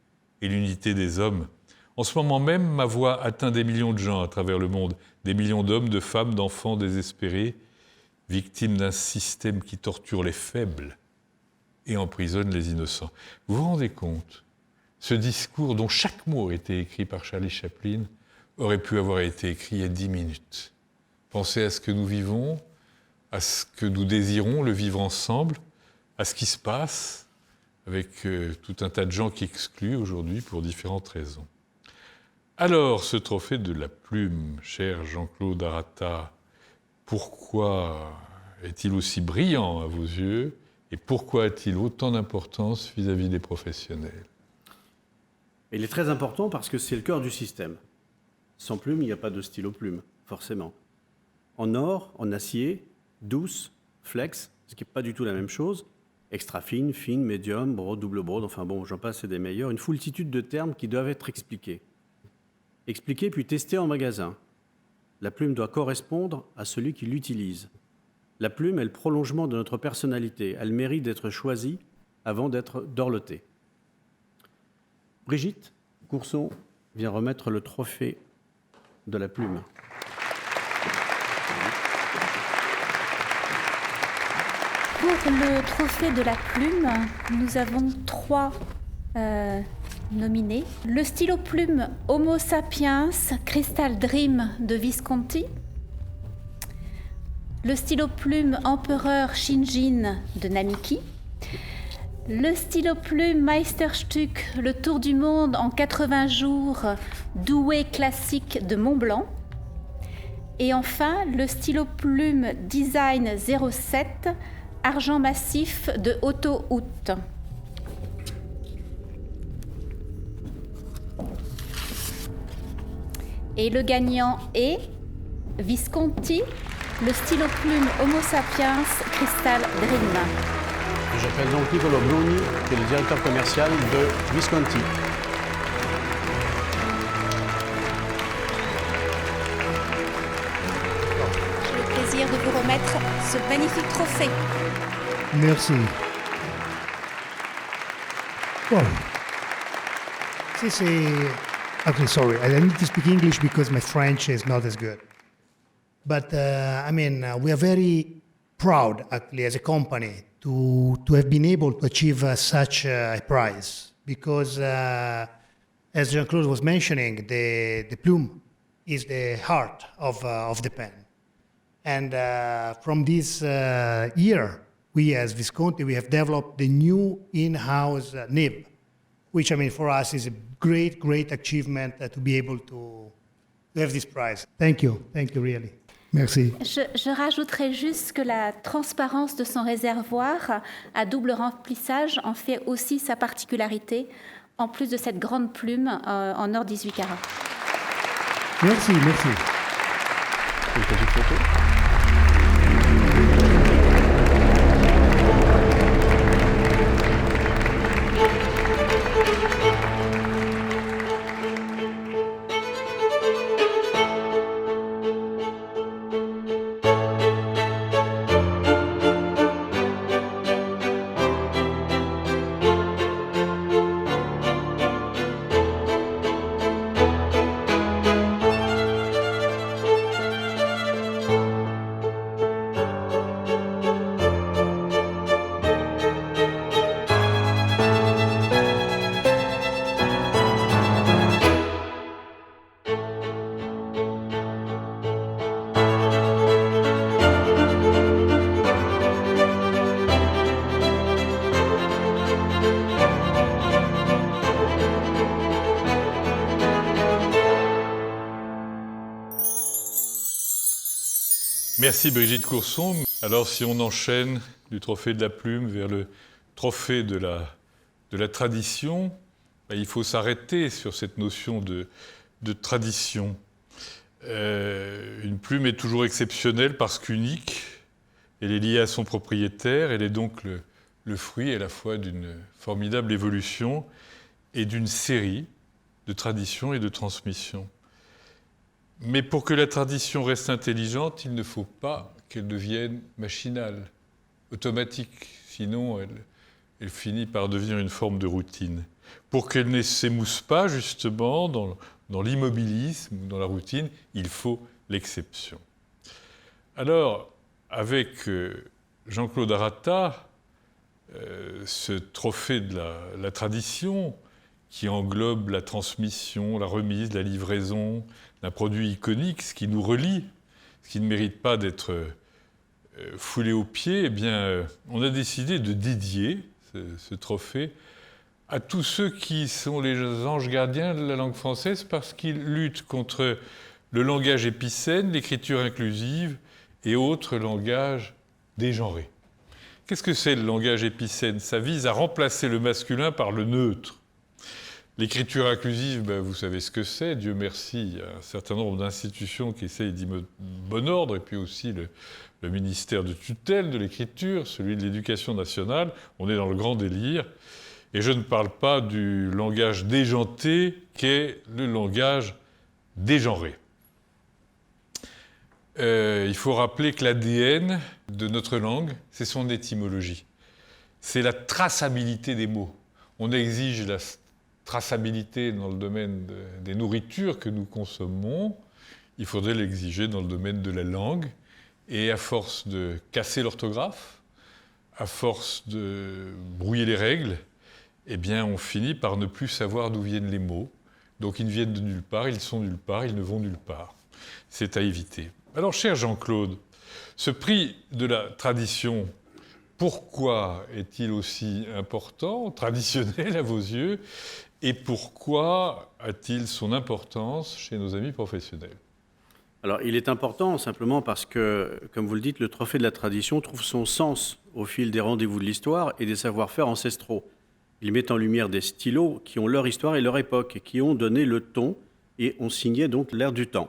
et l'unité des hommes. En ce moment même, ma voix atteint des millions de gens à travers le monde, des millions d'hommes, de femmes, d'enfants désespérés, victimes d'un système qui torture les faibles et emprisonne les innocents. Vous vous rendez compte ? Ce discours, dont chaque mot a été écrit par Charlie Chaplin, aurait pu avoir été écrit il y a 10 minutes. Pensez à ce que nous vivons, à ce que nous désirons, le vivre ensemble, à ce qui se passe, avec tout un tas de gens qui excluent aujourd'hui pour différentes raisons. Alors, ce trophée de la plume, cher Jean-Claude Arata, pourquoi est-il aussi brillant à vos yeux et pourquoi a-t-il autant d'importance vis-à-vis des professionnels ? Il est très important parce que c'est le cœur du système. Sans plume, il n'y a pas de stylo plume, forcément. En or, en acier, douce, flex, ce qui n'est pas du tout la même chose, extra fine, fine, médium, brode, double brode, enfin bon, j'en passe, c'est des meilleurs, une foultitude de termes qui doivent être expliqués. Expliqués puis testés en magasin. La plume doit correspondre à celui qui l'utilise. La plume est le prolongement de notre personnalité. Elle mérite d'être choisie avant d'être dorlotée. Brigitte Courson vient remettre le trophée de la plume. Pour le trophée de la plume, nous avons 3 nominés. Le stylo plume Homo sapiens Crystal Dream de Visconti. Le stylo plume Empereur Shinjin de Namiki. Le stylo plume Meisterstück Le Tour du Monde en 80 jours Douai classique de Montblanc. Et enfin, le stylo plume Design 07 Argent massif de Otto Huth. Et le gagnant est Visconti, le stylo plume Homo sapiens Crystal Dream. J'appelle donc Niccolo Bruni, qui est le directeur commercial de Visconti. J'ai le plaisir de vous remettre ce magnifique trophée. Merci. Well, okay, sorry, I need to speak English because my French is not as good. But we are very proud, actually, as a company, to have been able to achieve such a prize. Because, as Jean-Claude was mentioning, the plume is the heart of the pen. And from this year, we as Visconti, we have developed the new in-house nib, which, for us is a great, great achievement to be able to have this prize. Thank you, really. Merci. Je rajouterais juste que la transparence de son réservoir à double remplissage en fait aussi sa particularité, en plus de cette grande plume en or 18 carats. Merci, merci. Une petite photo. Merci Brigitte Courson. Alors si on enchaîne du trophée de la plume vers le trophée de la tradition, il faut s'arrêter sur cette notion de tradition. Une plume est toujours exceptionnelle parce qu'unique. Elle est liée à son propriétaire. Elle est donc le fruit à la fois d'une formidable évolution et d'une série de traditions et de transmissions. Mais pour que la tradition reste intelligente, il ne faut pas qu'elle devienne machinale, automatique. Sinon, elle finit par devenir une forme de routine. Pour qu'elle ne s'émousse pas, justement, dans l'immobilisme ou dans la routine, il faut l'exception. Alors, avec Jean-Claude Arata, ce trophée de la tradition, qui englobe la transmission, la remise, la livraison d'un produit iconique, ce qui nous relie, ce qui ne mérite pas d'être foulé aux pieds, eh bien, on a décidé de dédier ce trophée à tous ceux qui sont les anges gardiens de la langue française parce qu'ils luttent contre le langage épicène, l'écriture inclusive et autres langages dégenrés. Qu'est-ce que c'est le langage épicène ? Ça vise à remplacer le masculin par le neutre. L'écriture inclusive, vous savez ce que c'est. Dieu merci, il y a un certain nombre d'institutions qui essayent d'y mettre bon ordre, et puis aussi le ministère de tutelle de l'écriture, celui de l'éducation nationale. On est dans le grand délire. Et je ne parle pas du langage déjanté, qu'est le langage dégenré. Il faut rappeler que l'ADN de notre langue, c'est son étymologie. C'est la traçabilité des mots. On exige la traçabilité dans le domaine des nourritures que nous consommons, il faudrait l'exiger dans le domaine de la langue. Et à force de casser l'orthographe, à force de brouiller les règles, eh bien on finit par ne plus savoir d'où viennent les mots. Donc ils ne viennent de nulle part, ils sont nulle part, ils ne vont nulle part. C'est à éviter. Alors cher Jean-Claude, ce prix de la tradition, pourquoi est-il aussi important, traditionnel à vos yeux ? Et pourquoi a-t-il son importance chez nos amis professionnels ? Alors, il est important simplement parce que, comme vous le dites, le trophée de la tradition trouve son sens au fil des rendez-vous de l'histoire et des savoir-faire ancestraux. Il met en lumière des stylos qui ont leur histoire et leur époque, et qui ont donné le ton et ont signé donc l'ère du temps.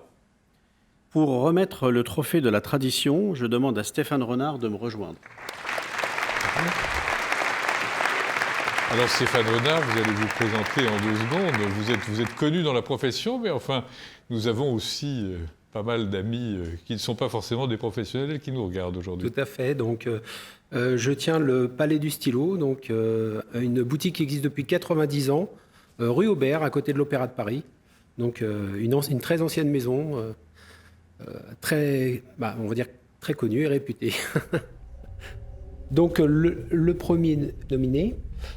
Pour remettre le trophée de la tradition, je demande à Stéphane Renard de me rejoindre. Alors Stéphane Renard, vous allez vous présenter en 2 secondes. Vous êtes connu dans la profession, mais enfin, nous avons aussi pas mal d'amis qui ne sont pas forcément des professionnels et qui nous regardent aujourd'hui. Tout à fait. Donc, je tiens le Palais du Stylo, donc une boutique qui existe depuis 90 ans, rue Aubert, à côté de l'Opéra de Paris. Donc, une très ancienne maison, on va dire très connue et réputée. Donc, le premier nominé,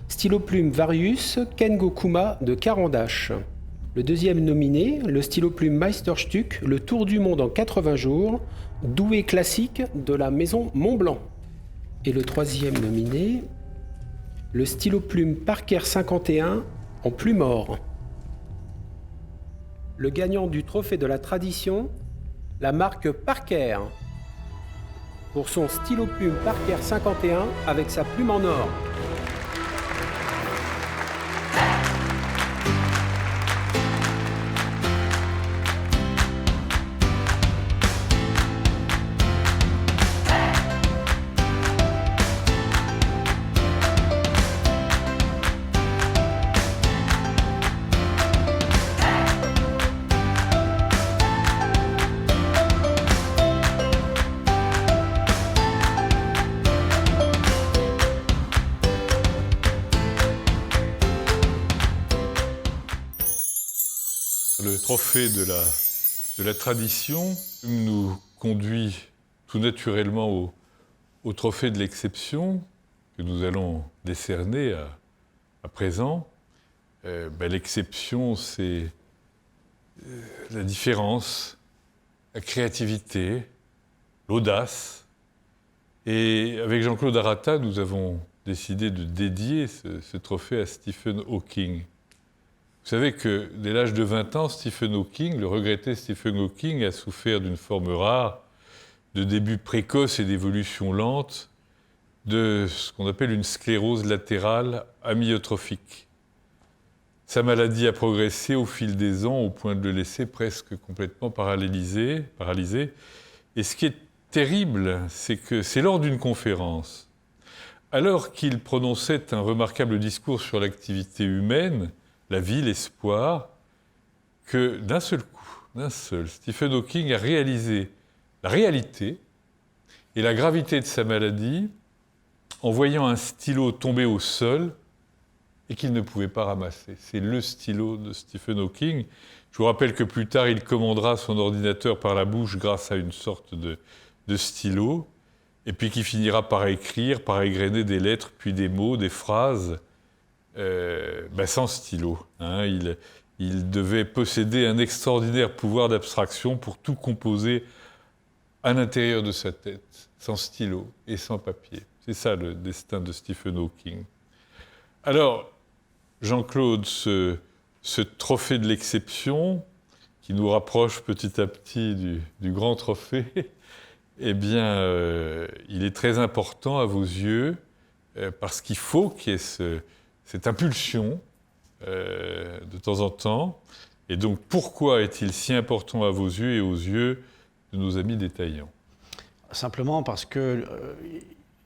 stylo plume Varius Kengo Kuma de Carandache. Le deuxième nominé, le stylo plume Meisterstück, le tour du monde en 80 jours, doué classique de la maison Montblanc. Et le troisième nominé, le stylo plume Parker 51 en plume or. Le gagnant du trophée de la tradition la marque Parker pour son stylo plume Parker 51 avec sa plume en or. Le trophée de la tradition nous conduit tout naturellement au trophée de l'exception que nous allons décerner à présent. L'exception, c'est la différence, la créativité, l'audace. Et avec Jean-Claude Arata, nous avons décidé de dédier ce trophée à Stephen Hawking. Vous savez que dès l'âge de 20 ans, Stephen Hawking, le regretté Stephen Hawking, a souffert d'une forme rare, de début précoce et d'évolution lente, de ce qu'on appelle une sclérose latérale amyotrophique. Sa maladie a progressé au fil des ans au point de le laisser presque complètement paralysé. Et ce qui est terrible, c'est que c'est lors d'une conférence, alors qu'il prononçait un remarquable discours sur l'activité humaine, la vie, l'espoir, que d'un seul, Stephen Hawking a réalisé la réalité et la gravité de sa maladie en voyant un stylo tomber au sol et qu'il ne pouvait pas ramasser. C'est le stylo de Stephen Hawking. Je vous rappelle que plus tard, il commandera son ordinateur par la bouche grâce à une sorte de stylo, et puis qui finira par écrire, par égrener des lettres, puis des mots, des phrases, sans stylo. Il devait posséder un extraordinaire pouvoir d'abstraction pour tout composer à l'intérieur de sa tête, sans stylo et sans papier. C'est ça le destin de Stephen Hawking. Alors, Jean-Claude, ce trophée de l'exception, qui nous rapproche petit à petit du grand trophée, eh bien, il est très important à vos yeux, parce qu'il faut qu'il y ait cette impulsion de temps en temps. Et donc, pourquoi est-il si important à vos yeux et aux yeux de nos amis détaillants? Simplement parce qu'il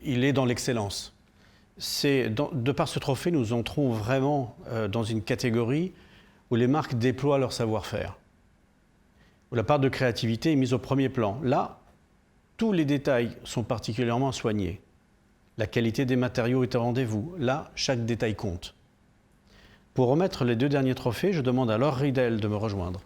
est dans l'excellence. De par ce trophée, nous entrons vraiment dans une catégorie où les marques déploient leur savoir-faire, où la part de créativité est mise au premier plan. Là, tous les détails sont particulièrement soignés. La qualité des matériaux est au rendez-vous. Là, chaque détail compte. Pour remettre les 2 derniers trophées, je demande à Laure Riedel de me rejoindre.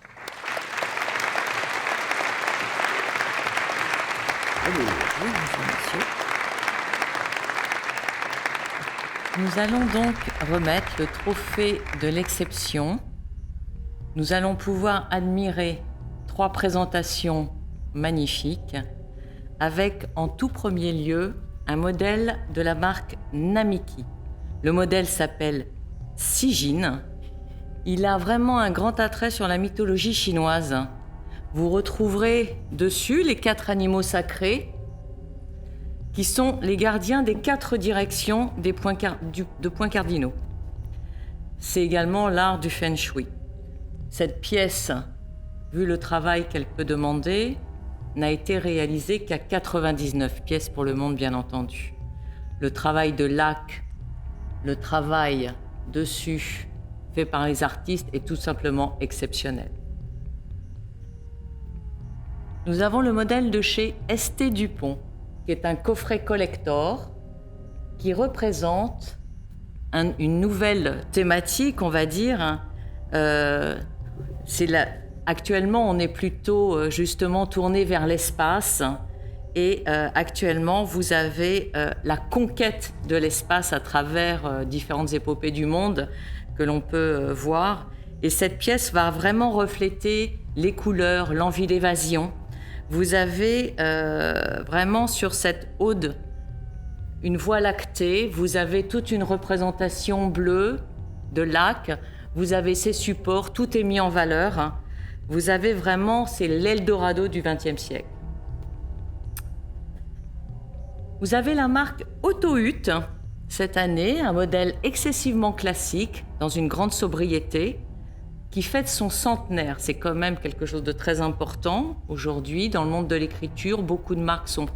Nous allons donc remettre le trophée de l'exception. Nous allons pouvoir admirer 3 présentations magnifiques avec en tout premier lieu un modèle de la marque Namiki. Le modèle s'appelle Sijin. Il a vraiment un grand attrait sur la mythologie chinoise. Vous retrouverez dessus les 4 animaux sacrés qui sont les gardiens des 4 directions de points cardinaux. C'est également l'art du Feng Shui. Cette pièce, vu le travail qu'elle peut demander, n'a été réalisée qu'à 99 pièces pour le monde, bien entendu. Le travail de laque, le travail dessus, fait par les artistes, est tout simplement exceptionnel. Nous avons le modèle de chez ST Dupont, qui est un coffret collector qui représente une nouvelle thématique, on va dire. Actuellement, on est plutôt justement tourné vers l'espace. Et actuellement, vous avez la conquête de l'espace à travers différentes épopées du monde que l'on peut voir. Et cette pièce va vraiment refléter les couleurs, l'envie d'évasion. Vous avez vraiment sur cette ode une voie lactée. Vous avez toute une représentation bleue de lac. Vous avez ces supports, tout est mis en valeur. Vous avez vraiment, c'est l'Eldorado du XXe siècle. Vous avez la marque Autohut, cette année, un modèle excessivement classique, dans une grande sobriété, qui fête son centenaire. C'est quand même quelque chose de très important aujourd'hui. Dans le monde de l'écriture, beaucoup de marques sont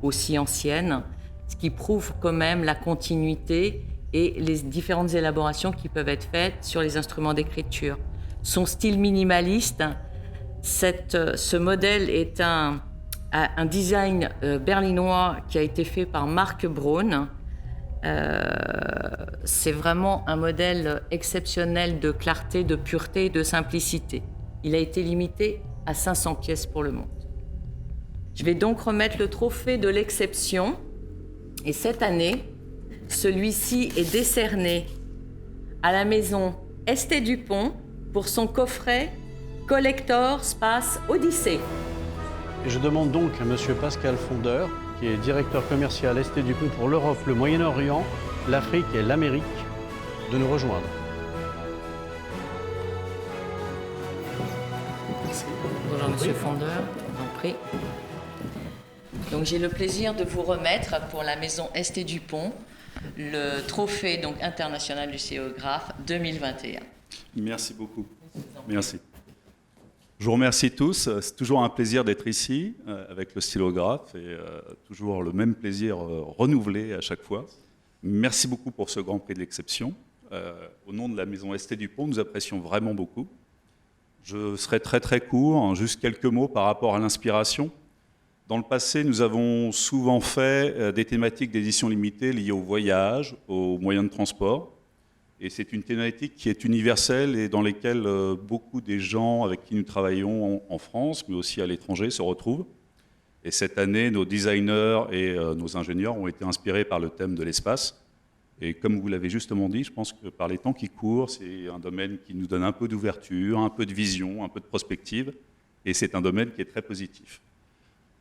aussi anciennes, ce qui prouve quand même la continuité et les différentes élaborations qui peuvent être faites sur les instruments d'écriture. Son style minimaliste, ce modèle est un design berlinois qui a été fait par Marc Braun. C'est vraiment un modèle exceptionnel de clarté, de pureté et de simplicité. Il a été limité à 500 pièces pour le monde. Je vais donc remettre le trophée de l'exception. Et cette année, celui-ci est décerné à la maison Estée Dupont pour son coffret Collector Space Odyssée. Et je demande donc à Monsieur Pascal Fondeur, qui est directeur commercial Estée Dupont pour l'Europe, le Moyen-Orient, l'Afrique et l'Amérique, de nous rejoindre. Merci. Bonjour Monsieur Fondeur, je vous en prie. Donc j'ai le plaisir de vous remettre pour la maison Estée Dupont le trophée donc, international du stilographe 2021. Merci beaucoup. Merci. Je vous remercie tous. C'est toujours un plaisir d'être ici avec le stylographe et toujours le même plaisir renouvelé à chaque fois. Merci beaucoup pour ce Grand Prix de l'exception. Au nom de la maison Estée Dupont, nous apprécions vraiment beaucoup. Je serai très court, juste quelques mots par rapport à l'inspiration. Dans le passé, nous avons souvent fait des thématiques d'édition limitée liées au voyage, aux moyens de transport. Et c'est une thématique qui est universelle et dans laquelle beaucoup des gens avec qui nous travaillons en France, mais aussi à l'étranger, se retrouvent. Et cette année, nos designers et nos ingénieurs ont été inspirés par le thème de l'espace. Et comme vous l'avez justement dit, je pense que par les temps qui courent, c'est un domaine qui nous donne un peu d'ouverture, un peu de vision, un peu de prospective. Et c'est un domaine qui est très positif.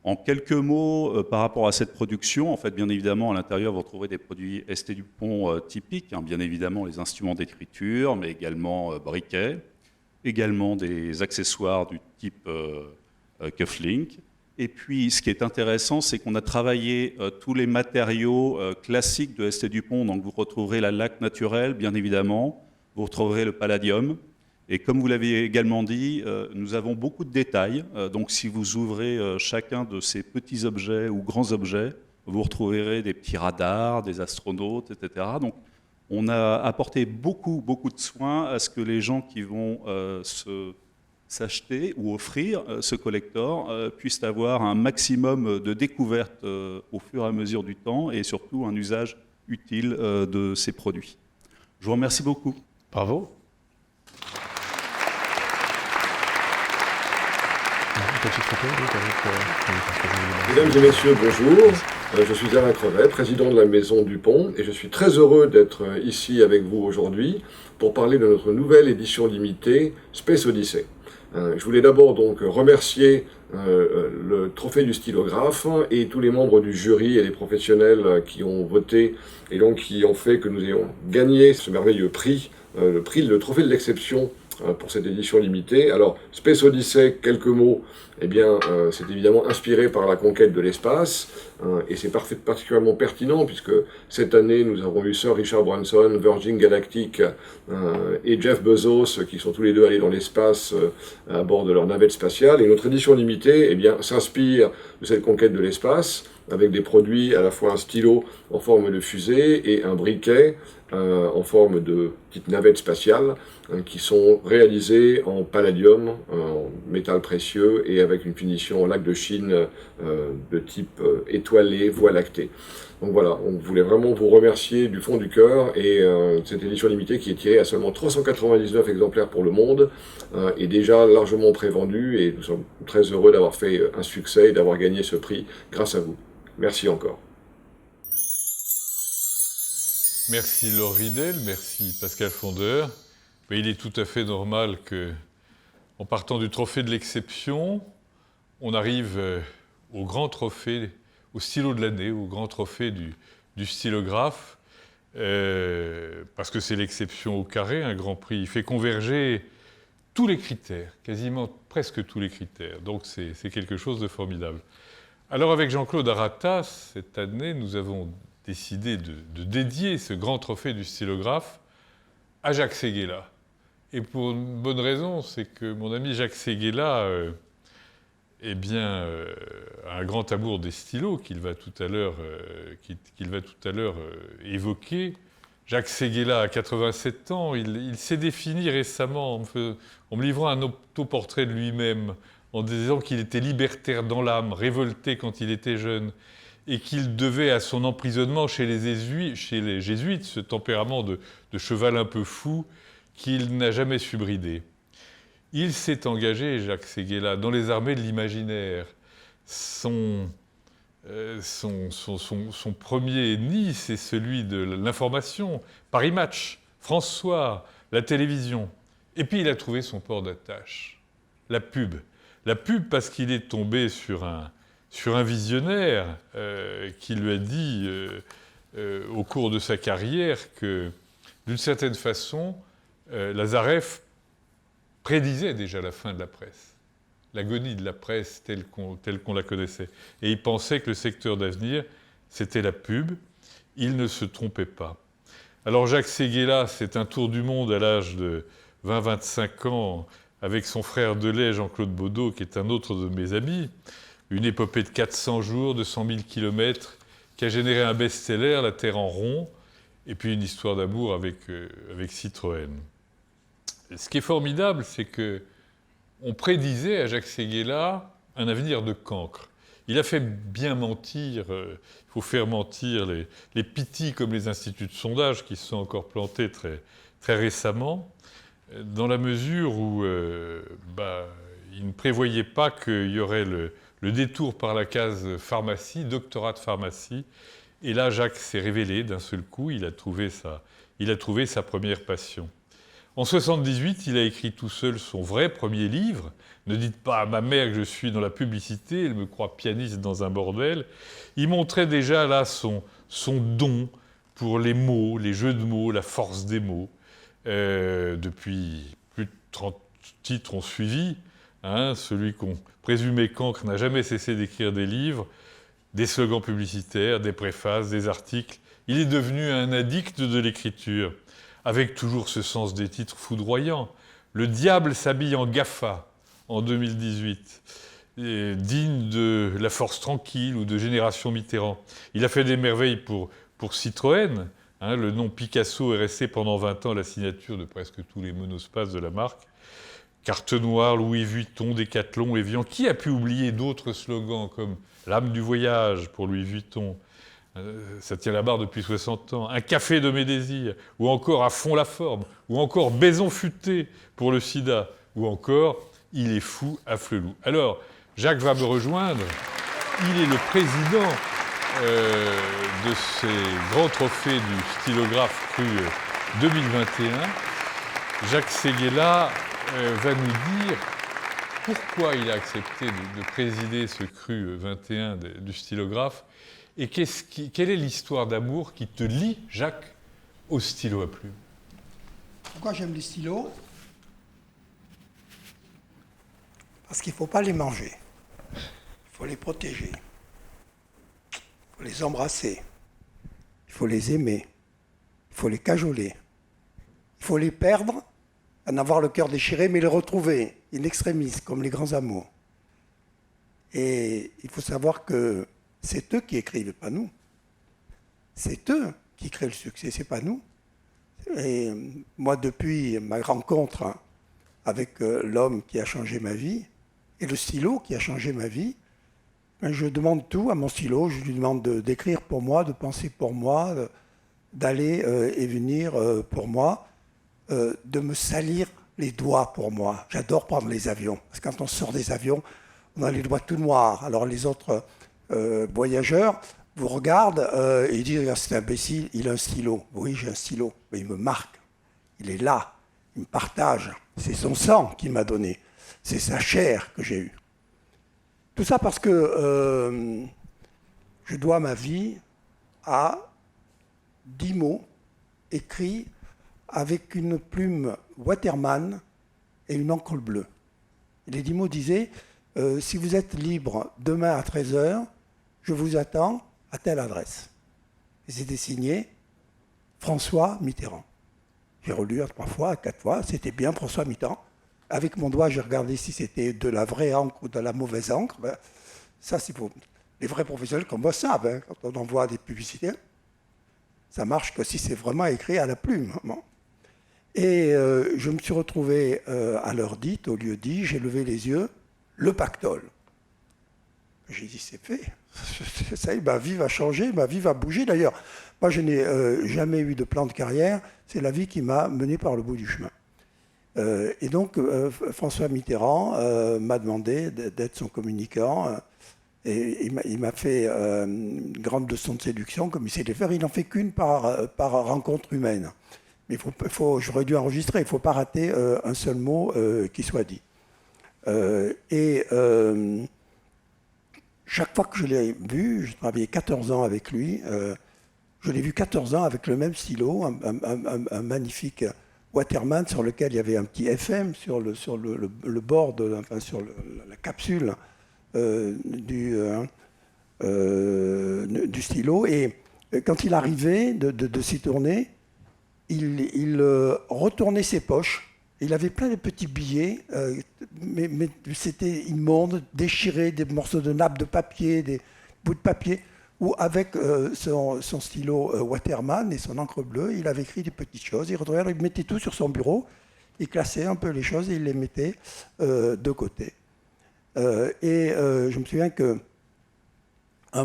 En quelques mots par rapport à cette production, en fait, bien évidemment, à l'intérieur, vous retrouverez des produits Estée Dupont typiques, bien évidemment les instruments d'écriture, mais également briquets, également des accessoires du type cufflink. Et puis, ce qui est intéressant, c'est qu'on a travaillé tous les matériaux classiques de Estée Dupont. Donc, vous retrouverez la laque naturelle, bien évidemment, vous retrouverez le palladium. Et comme vous l'avez également dit, nous avons beaucoup de détails. Donc si vous ouvrez chacun de ces petits objets ou grands objets, vous retrouverez des petits radars, des astronautes, etc. Donc on a apporté beaucoup de soins à ce que les gens qui vont s'acheter ou offrir ce collector puissent avoir un maximum de découvertes au fur et à mesure du temps et surtout un usage utile de ces produits. Je vous remercie beaucoup. Bravo. Mesdames et messieurs, bonjour. Je suis Alain Crevet, président de la maison Dupont, et je suis très heureux d'être ici avec vous aujourd'hui pour parler de notre nouvelle édition limitée Space Odyssey. Je voulais d'abord donc remercier le trophée du stylographe et tous les membres du jury et les professionnels qui ont voté et donc qui ont fait que nous ayons gagné ce merveilleux prix, le trophée de l'exception pour cette édition limitée. Alors, Space Odyssey, quelques mots, eh bien, c'est évidemment inspiré par la conquête de l'espace, et c'est particulièrement pertinent, puisque cette année, nous avons eu Sir Richard Branson, Virgin Galactic et Jeff Bezos, qui sont tous les deux allés dans l'espace à bord de leur navette spatiale, et notre édition limitée, eh bien, s'inspire de cette conquête de l'espace, avec des produits, à la fois un stylo en forme de fusée et un briquet en forme de petite navette spatiale qui sont réalisés en palladium, en métal précieux et avec une finition en lac de Chine de type étoilé, voie lactée. Donc voilà, on voulait vraiment vous remercier du fond du cœur et cette édition limitée qui est tirée à seulement 399 exemplaires pour le monde est déjà largement prévendue et nous sommes très heureux d'avoir fait un succès et d'avoir gagné ce prix grâce à vous. Merci encore. Merci Laure Ridel, merci Pascal Fondeur. Mais il est tout à fait normal que, en partant du trophée de l'exception, on arrive au grand trophée, au stylo de l'année, au grand trophée du stylographe, parce que c'est l'exception au carré, un grand prix. Il fait converger tous les critères, quasiment presque tous les critères. Donc c'est quelque chose de formidable. Alors avec Jean-Claude Arata, cette année, nous avons décidé de dédier ce grand trophée du stylographe à Jacques Séguéla. Et pour une bonne raison, c'est que mon ami Jacques Séguéla a un grand amour des stylos qu'il va tout à l'heure évoquer. Jacques Séguéla a 87 ans, il s'est défini récemment en me livrant un autoportrait de lui-même, en disant qu'il était libertaire dans l'âme, révolté quand il était jeune, et qu'il devait à son emprisonnement chez les jésuites ce tempérament de cheval un peu fou qu'il n'a jamais su brider. Il s'est engagé, Jacques Séguéla, dans les armées de l'imaginaire. Son premier nid, c'est celui de l'information, Paris Match, François, la télévision. Et puis il a trouvé son port d'attache, la pub. La pub parce qu'il est tombé sur un visionnaire qui lui a dit au cours de sa carrière que, d'une certaine façon, Lazareff prédisait déjà la fin de la presse, l'agonie de la presse telle qu'on la connaissait. Et il pensait que le secteur d'avenir, c'était la pub. Il ne se trompait pas. Alors Jacques Séguéla, c'est un tour du monde à l'âge de 20-25 ans, avec son frère de lait, Jean-Claude Baudot, qui est un autre de mes amis. Une épopée de 400 jours, de 100 000 kilomètres, qui a généré un best-seller, La Terre en rond, et puis une histoire d'amour avec Citroën. Ce qui est formidable, c'est qu'on prédisait à Jacques Séguéla un avenir de cancre. Il a fait bien mentir, il faut faire mentir les pitis comme les instituts de sondage qui se sont encore plantés très, très récemment, dans la mesure où il ne prévoyait pas qu'il y aurait le détour par la case pharmacie, doctorat de pharmacie. Et là, Jacques s'est révélé d'un seul coup, il a trouvé sa première passion. En 1978, il a écrit tout seul son vrai premier livre. Ne dites pas à ma mère que je suis dans la publicité, elle me croit pianiste dans un bordel. Il montrait déjà là son don pour les mots, les jeux de mots, la force des mots. Depuis plus de 30 titres ont suivi. Celui qu'on présumait cancre n'a jamais cessé d'écrire des livres, des slogans publicitaires, des préfaces, des articles. Il est devenu un addict de l'écriture, avec toujours ce sens des titres foudroyants. Le diable s'habille en GAFA en 2018, digne de La Force tranquille ou de Génération Mitterrand. Il a fait des merveilles pour Citroën. Le nom Picasso est resté pendant 20 ans la signature de presque tous les monospaces de la marque. Carte Noire, Louis Vuitton, Décathlon, Evian. Qui a pu oublier d'autres slogans comme L'âme du voyage pour Louis Vuitton, ça tient la barre depuis 60 ans, Un café de mes désirs, ou encore À fond la forme, ou encore Baison futée pour le sida, ou encore Il est fou à Flelou. Alors, Jacques va me rejoindre. Il est le président de ces grands trophées du stylographe cru 2021. Jacques Séguéla va nous dire pourquoi il a accepté de présider ce cru 21 du stylographe et quelle est l'histoire d'amour qui te lie, Jacques, au stylo à plume. Pourquoi j'aime les stylos? Parce qu'il ne faut pas les manger. Il faut les protéger. Il faut les embrasser. Il faut les aimer. Il faut les cajoler. Il faut les perdre, en avoir le cœur déchiré, mais les retrouver, in extremis, comme les grands amours. Et il faut savoir que c'est eux qui écrivent, pas nous. C'est eux qui créent le succès, c'est pas nous. Et moi, depuis ma rencontre avec l'homme qui a changé ma vie, et le stylo qui a changé ma vie, je demande tout à mon stylo. Je lui demande d'écrire pour moi, de penser pour moi, d'aller et venir pour moi, de me salir les doigts pour moi. J'adore prendre les avions, parce que quand on sort des avions, on a les doigts tout noirs. Alors les autres voyageurs vous regardent et ils disent « C'est imbécile, il a un stylo. » Oui, j'ai un stylo, mais il me marque. Il est là, il me partage. C'est son sang qu'il m'a donné. C'est sa chair que j'ai eue. Tout ça parce que je dois ma vie à 10 mots écrits avec une plume Waterman et une encre bleue. Les 10 mots disaient si vous êtes libre demain à 13h, je vous attends à telle adresse. Et c'était signé François Mitterrand. J'ai relu 3 fois, 4 fois, c'était bien François Mitterrand. Avec mon doigt, j'ai regardé si c'était de la vraie encre ou de la mauvaise encre. Ben, ça, c'est pour les vrais professionnels comme moi savent. Hein, quand on envoie des publicités, ça marche que si c'est vraiment écrit à la plume. Bon. Et je me suis retrouvé à l'heure dite, au lieu dit, j'ai levé les yeux, le pactole. J'ai dit, c'est fait. Ça y est, ma vie va changer, ma vie va bouger. D'ailleurs, moi, je n'ai jamais eu de plan de carrière. C'est la vie qui m'a mené par le bout du chemin. Et donc, François Mitterrand m'a demandé d'être son communicant. Et il m'a fait une grande leçon de séduction, comme il sait les faire. Il n'en fait qu'une par rencontre humaine. Mais j'aurais dû enregistrer. Il ne faut pas rater un seul mot qui soit dit. Chaque fois que je l'ai vu, j'ai travaillé 14 ans avec lui. Je l'ai vu 14 ans avec le même stylo, un magnifique Waterman sur lequel il y avait un petit FM sur le bord, sur la capsule du stylo. Et quand il arrivait de s'y tourner, il retournait ses poches. Il avait plein de petits billets, mais c'était immonde, déchiré, des morceaux de nappe de papier, des bouts de papier, où avec son stylo Waterman et son encre bleue, il avait écrit des petites choses. Il mettait tout sur son bureau, il classait un peu les choses et il les mettait de côté. Je me souviens qu'un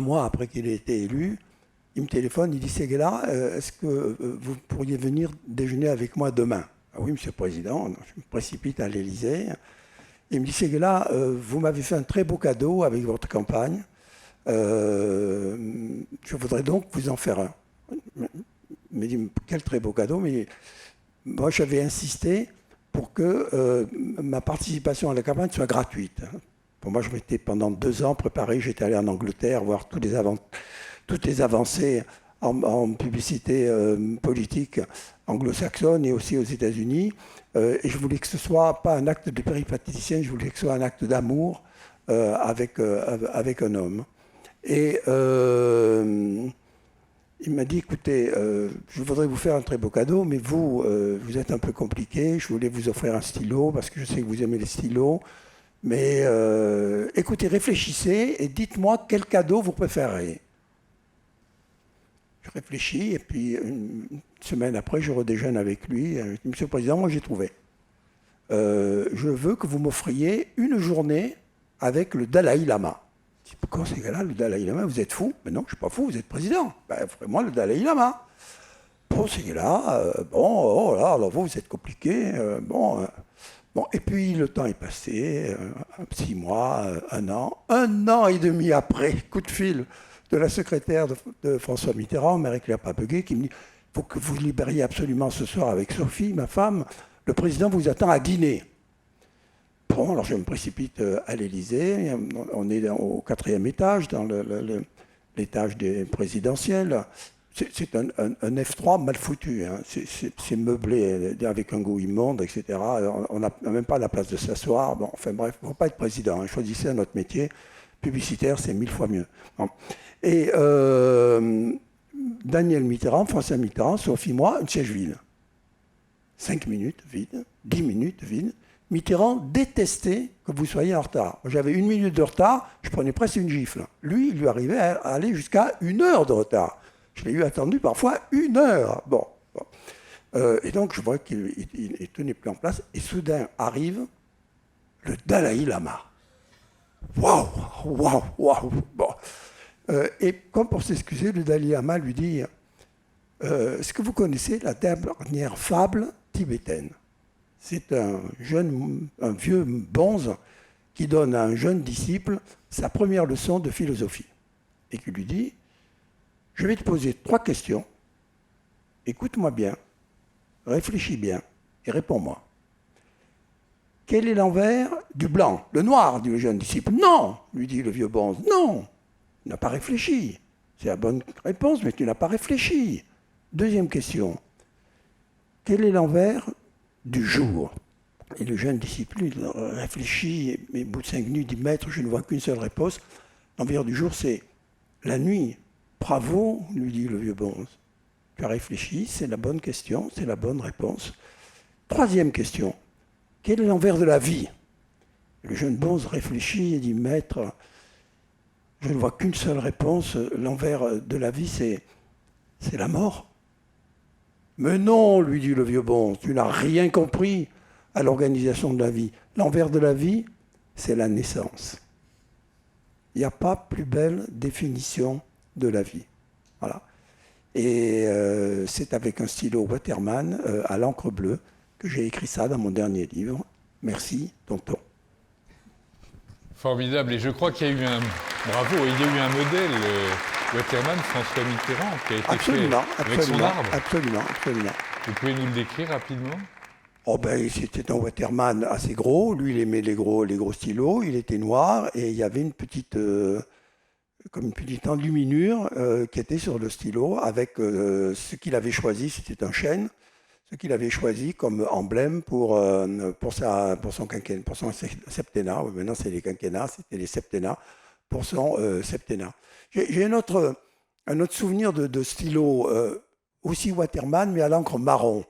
mois après qu'il ait été élu, il me téléphone, il dit « Séguéla, est-ce que vous pourriez venir déjeuner avec moi demain ?» Ah oui, Monsieur le Président, je me précipite à l'Élysée. Il me dit, Séguéla, vous m'avez fait un très beau cadeau avec votre campagne. Je voudrais donc vous en faire un. Il me dit, quel très beau cadeau, mais moi j'avais insisté pour que ma participation à la campagne soit gratuite. Pour moi, je m'étais pendant 2 ans préparé, j'étais allé en Angleterre voir toutes les avancées en publicité politique anglo-saxonne et aussi aux États-Unis. Et je voulais que ce soit pas un acte de péripatéticien, je voulais que ce soit un acte d'amour avec un homme. Et il m'a dit, écoutez, je voudrais vous faire un très beau cadeau, mais vous êtes un peu compliqué, je voulais vous offrir un stylo, parce que je sais que vous aimez les stylos. Mais écoutez, réfléchissez et dites-moi quel cadeau vous préférez. Je réfléchis et puis une semaine après, je redéjeune avec lui. Monsieur le Président, moi j'ai trouvé. Je veux que vous m'offriez une journée avec le Dalai Lama. Je dis, pourquoi ces gars-là, le Dalai Lama, vous êtes fou? Mais non, je ne suis pas fou, vous êtes président. Ben, offrez-moi le Dalai Lama. Bon, ces gars-là, oh là, alors vous êtes compliqué. Bon, et puis le temps est passé, 6 mois, 1 an. 1 an et demi après, coup de fil de la secrétaire de François Mitterrand, Marie-Claire Papeguet, qui me dit « Il faut que vous libériez absolument ce soir avec Sophie, ma femme. Le président vous attend à dîner. » Bon, alors je me précipite à l'Élysée. On est au 4e étage, dans l'étage des présidentielles. C'est un F3 mal foutu. Hein. C'est meublé avec un goût immonde, etc. On n'a même pas la place de s'asseoir. Bon, enfin bref, il ne faut pas être président. Hein. Choisissez un autre métier. Publicitaire, c'est 1000 fois mieux. Bon. Et Daniel Mitterrand, François Mitterrand, Sophie, moi, un siège vide. 5 minutes vide, 10 minutes vide. Mitterrand détestait que vous soyez en retard. J'avais 1 minute de retard, je prenais presque une gifle. Lui, il lui arrivait à aller jusqu'à 1 heure de retard. Je l'ai eu attendu parfois 1 heure. Bon. Et donc, je vois qu'il ne tenait plus en place. Et soudain arrive le Dalai Lama. Waouh. Bon. Et comme pour s'excuser, le Dalai Lama lui dit est-ce que vous connaissez la dernière fable tibétaine? C'est un vieux bonze qui donne à un jeune disciple sa première leçon de philosophie et qui lui dit je vais te poser 3 questions, écoute-moi bien, réfléchis bien et réponds-moi. Quel est l'envers du blanc? Le noir, dit le jeune disciple. Non, lui dit le vieux bonze. Non, tu n'as pas réfléchi. C'est la bonne réponse, mais tu n'as pas réfléchi. 2e question. Quel est l'envers du jour? Et le jeune disciple réfléchit, mais au bout de 5 minutes, dit « Maître, je ne vois qu'une seule réponse. L'envers du jour, c'est la nuit. » « Bravo, lui dit le vieux bonze. Tu as réfléchi, c'est la bonne question, c'est la bonne réponse. 3e question. Quel est l'envers de la vie? Le jeune bonze réfléchit et dit « Maître, je ne vois qu'une seule réponse. L'envers de la vie, c'est la mort. » « Mais non, lui dit le vieux bonze, tu n'as rien compris à l'organisation de la vie. L'envers de la vie, c'est la naissance. Il n'y a pas plus belle définition de la vie. Voilà. Et c'est avec un stylo Waterman à l'encre bleue que j'ai écrit ça dans mon dernier livre. Merci, tonton. Formidable. Et je crois qu'il y a eu un... Bravo, il y a eu un modèle Waterman, François Mitterrand, qui a été fait avec son arbre. Absolument. Vous pouvez nous le décrire rapidement? Oh ben, c'était un Waterman assez gros. Lui, il aimait les gros stylos. Il était noir et il y avait une petite... comme une petite enluminure qui était sur le stylo avec ce qu'il avait choisi, c'était un chêne, ce qu'il avait choisi comme emblème pour son septennat. Maintenant, c'est les quinquennats, c'était les septennats pour son septennat. J'ai un autre souvenir de stylo, aussi Waterman, mais à l'encre marron.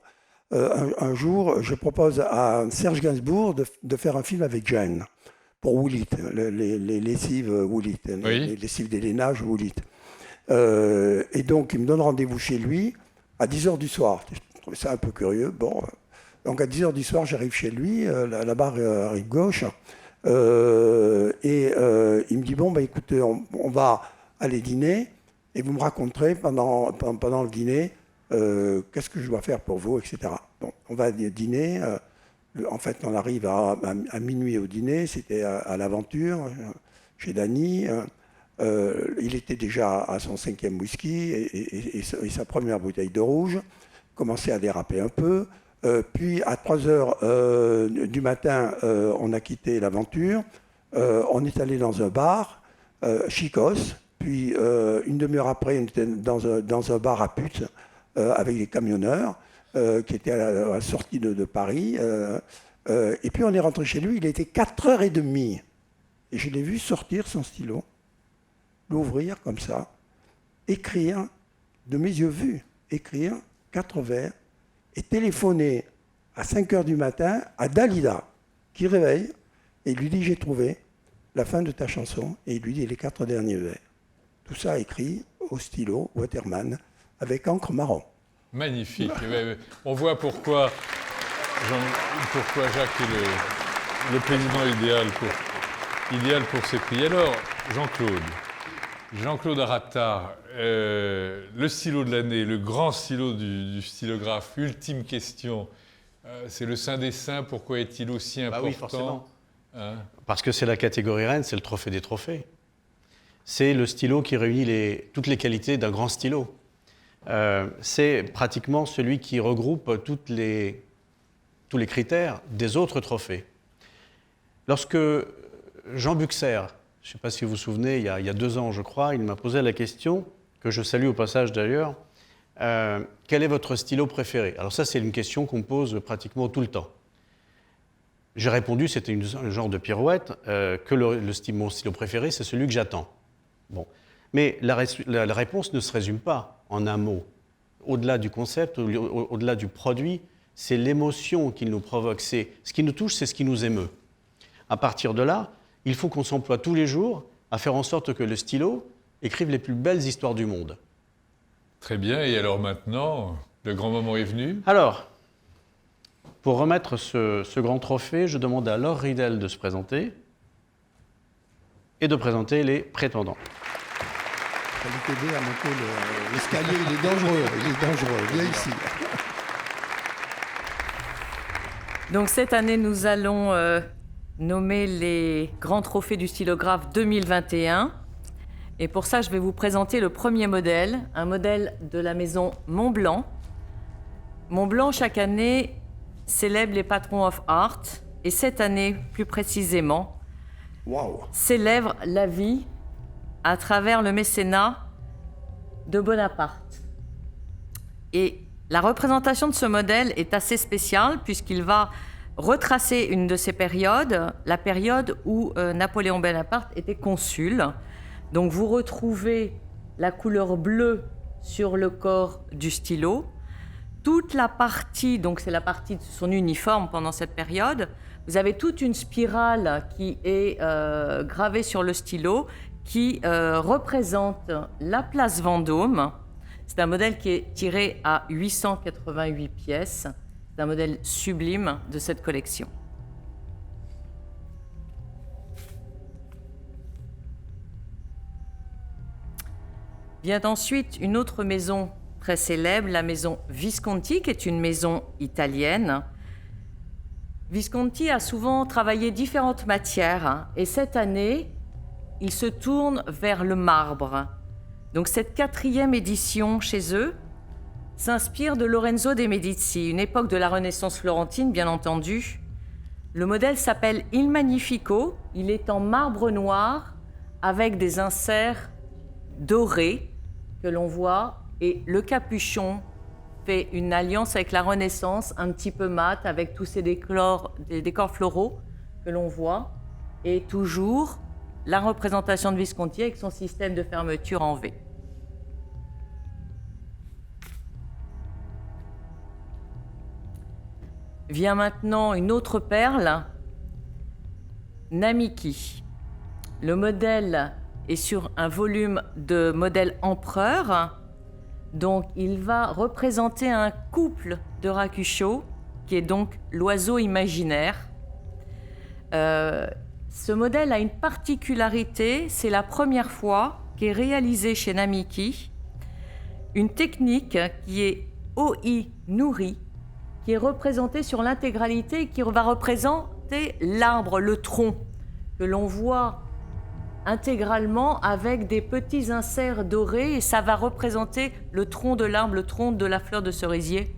Un jour, je propose à Serge Gainsbourg de faire un film avec Jane. Pour Woolit, les lessives Woolit, les lessives des lainages Woolit. Et donc, il me donne rendez-vous chez lui à 10h du soir. Je trouvais ça un peu curieux. Bon, donc, à 10h du soir, j'arrive chez lui, la barre rive gauche. Il me dit, bon, bah, écoutez, on va aller dîner et vous me raconterez pendant le dîner qu'est-ce que je dois faire pour vous, etc. Bon, on va dîner. En fait, on arrive à minuit au dîner, c'était à l'Aventure, chez Danny. Il était déjà à son 5e whisky et sa première bouteille de rouge, commençait à déraper un peu. Puis, à 3h du matin, on a quitté l'Aventure. On est allé dans un bar, Chicos. Puis, une demi-heure après, on était dans un bar à Putz avec des camionneurs. Qui était à la sortie de Paris. Et puis on est rentré chez lui, il était 4h30. Et je l'ai vu sortir son stylo, l'ouvrir comme ça, écrire, de mes yeux vus, écrire 4 vers, et téléphoner à 5h du matin à Dalida, qui réveille, et il lui dit « J'ai trouvé la fin de ta chanson », et il lui dit les 4 derniers vers. Tout ça écrit au stylo Waterman, avec encre marron. Magnifique. On voit pourquoi Jacques est le président idéal pour ces prix. Alors, Jean-Claude Aratar, le stylo de l'année, le grand stylo du stylographe, ultime question. C'est le Saint des Saints, pourquoi est-il aussi important? Oui, forcément. Parce que c'est la catégorie reine, c'est le trophée des trophées. C'est le stylo qui réunit toutes les qualités d'un grand stylo. C'est pratiquement celui qui regroupe tous les critères des autres trophées. Lorsque Jean Buxer, je ne sais pas si vous vous souvenez, il y a 2 ans je crois, il m'a posé la question, que je salue au passage d'ailleurs, quel est votre stylo préféré? Alors ça c'est une question qu'on me pose pratiquement tout le temps. J'ai répondu, c'était un genre de pirouette, que mon stylo préféré c'est celui que j'attends. Bon. Mais la réponse ne se résume pas en un mot. Au-delà du concept, au-delà du produit, c'est l'émotion qu'il nous provoque. Ce qui nous touche, c'est ce qui nous émeut. À partir de là, il faut qu'on s'emploie tous les jours à faire en sorte que le stylo écrive les plus belles histoires du monde. Très bien. Et alors maintenant, le grand moment est venu? Alors, pour remettre ce grand trophée, je demande à Laure Ridel de se présenter et de présenter les prétendants. Ça va t'aider à monter l'escalier, il est dangereux, viens ici. Donc cette année, nous allons nommer les grands trophées du stylographe 2021. Et pour ça, je vais vous présenter le premier modèle, un modèle de la maison Montblanc. Montblanc, chaque année, célèbre les patrons of art. Et cette année, plus précisément, célèbre la vie à travers le mécénat de Bonaparte. Et la représentation de ce modèle est assez spéciale puisqu'il va retracer une de ces périodes, la période où Napoléon Bonaparte était consul. Donc vous retrouvez la couleur bleue sur le corps du stylo. Toute la partie, donc c'est la partie de son uniforme pendant cette période, vous avez toute une spirale qui est gravée sur le stylo qui représente la place Vendôme. C'est un modèle qui est tiré à 888 pièces. C'est un modèle sublime de cette collection. Vient ensuite une autre maison très célèbre, la maison Visconti, qui est une maison italienne. Visconti a souvent travaillé différentes matières, et cette année, il se tourne vers le marbre. Donc cette 4e édition chez eux s'inspire de Lorenzo de' Medici, une époque de la Renaissance florentine, bien entendu. Le modèle s'appelle Il Magnifico. Il est en marbre noir avec des inserts dorés que l'on voit, et le capuchon fait une alliance avec la Renaissance, un petit peu mat, avec tous ces décors floraux que l'on voit, et toujours la représentation de Visconti avec son système de fermeture en V. Vient maintenant une autre perle, Namiki. Le modèle est sur un volume de modèle empereur, donc il va représenter un couple de rakushos, qui est donc l'oiseau imaginaire. Ce modèle a une particularité, c'est la première fois qu'est réalisée chez Namiki une technique qui est oi-nuri, qui est représentée sur l'intégralité et qui va représenter l'arbre, le tronc, que l'on voit intégralement avec des petits inserts dorés, et ça va représenter le tronc de l'arbre, le tronc de la fleur de cerisier,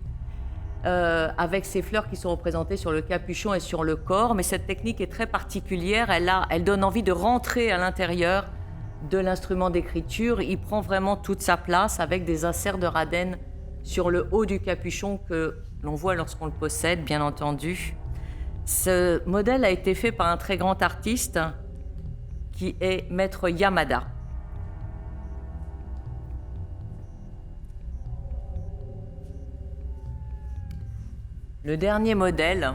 avec ces fleurs qui sont représentées sur le capuchon et sur le corps. Mais cette technique est très particulière, elle donne envie de rentrer à l'intérieur de l'instrument d'écriture. Il prend vraiment toute sa place avec des inserts de Radenne sur le haut du capuchon que l'on voit lorsqu'on le possède, bien entendu. Ce modèle a été fait par un très grand artiste qui est Maître Yamada. Le dernier modèle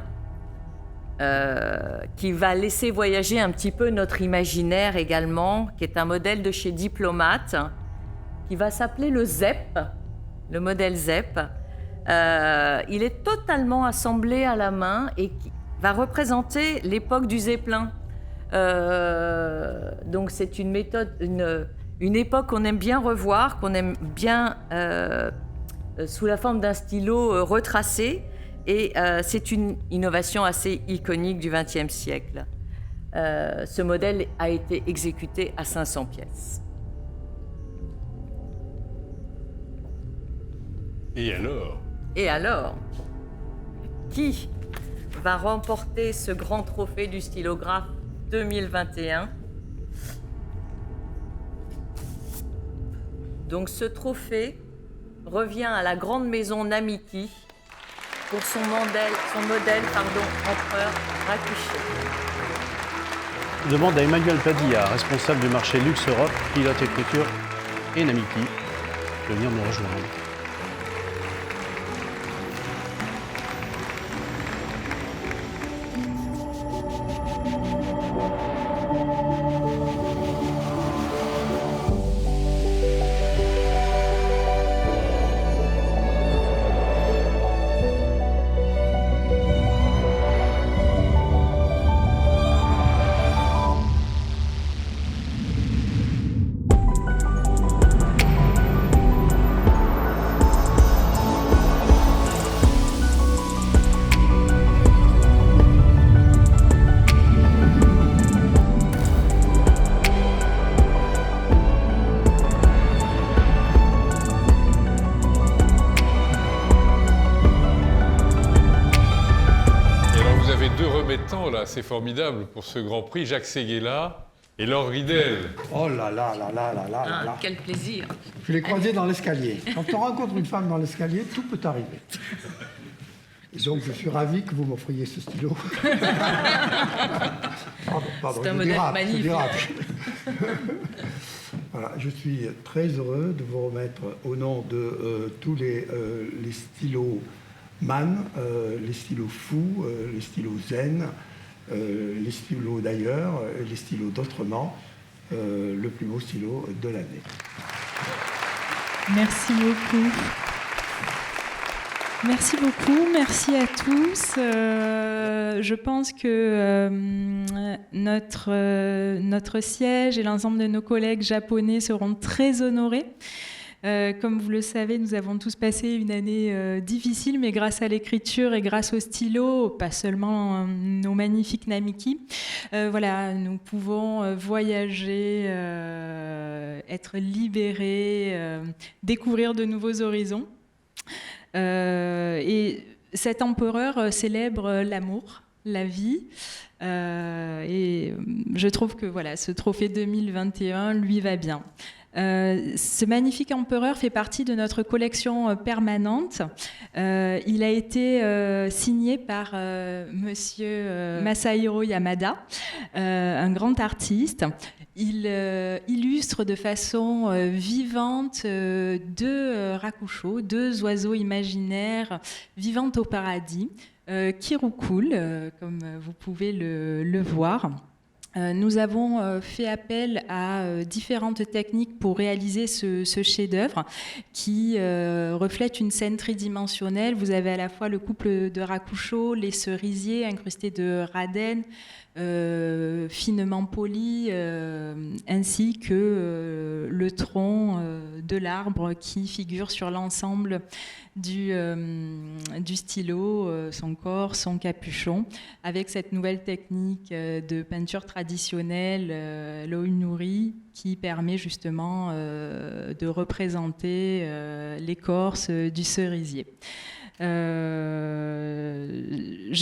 qui va laisser voyager un petit peu notre imaginaire également, qui est un modèle de chez Diplomate, qui va s'appeler le ZEP, le modèle ZEP. Il est totalement assemblé à la main et qui va représenter l'époque du Zeppelin. Donc c'est une méthode, une époque qu'on aime bien revoir, qu'on aime bien sous la forme d'un stylo retracé, et c'est une innovation assez iconique du XXe siècle. Ce modèle a été exécuté à 500 pièces. Et alors ? Et alors, qui va remporter ce grand trophée du stylographe 2021? Donc ce trophée revient à la grande maison Namiki pour son modèle empereur Rakushi. Je demande à Emmanuel Padilla, responsable du marché Luxe Europe, pilote écriture et Namiki, de venir me rejoindre. C'est formidable pour ce Grand Prix, Jacques Séguéla et Laure Ridel. Oh là là là là là là là. Quel plaisir. Je l'ai croisé dans l'escalier. Quand on rencontre une femme dans l'escalier, tout peut arriver. Et donc, je suis ravi que vous m'offriez ce stylo. Pardon, c'est un modèle magnifique. Voilà, je suis très heureux de vous remettre au nom de tous les stylos MAN, les stylos fous, les stylos zen, les stylos d'ailleurs, les stylos d'autrement, le plus beau stylo de l'année. Merci beaucoup. Merci beaucoup, merci à tous. Je pense que notre siège et l'ensemble de nos collègues japonais seront très honorés. Comme vous le savez, nous avons tous passé une année difficile, mais grâce à l'écriture et grâce au stylo, pas seulement nos magnifiques Namiki, voilà, nous pouvons voyager, être libérés, découvrir de nouveaux horizons. Et cet empereur célèbre l'amour, la vie, et je trouve que voilà, ce trophée 2021 lui va bien. Ce magnifique empereur fait partie de notre collection permanente. Il a été signé par monsieur Masahiro Yamada, un grand artiste. Il illustre de façon vivante deux rakushos, deux oiseaux imaginaires vivant au paradis, qui roucoulent, comme vous pouvez le voir. Nous avons fait appel à différentes techniques pour réaliser ce chef-d'œuvre qui reflète une scène tridimensionnelle. Vous avez à la fois le couple de rakushos, les cerisiers incrustés de raden, finement polis, ainsi que le tronc de l'arbre qui figure sur l'ensemble du stylo, son corps, son capuchon, avec cette nouvelle technique de peinture traditionnelle, l'oinuri, qui permet justement de représenter l'écorce du cerisier. Je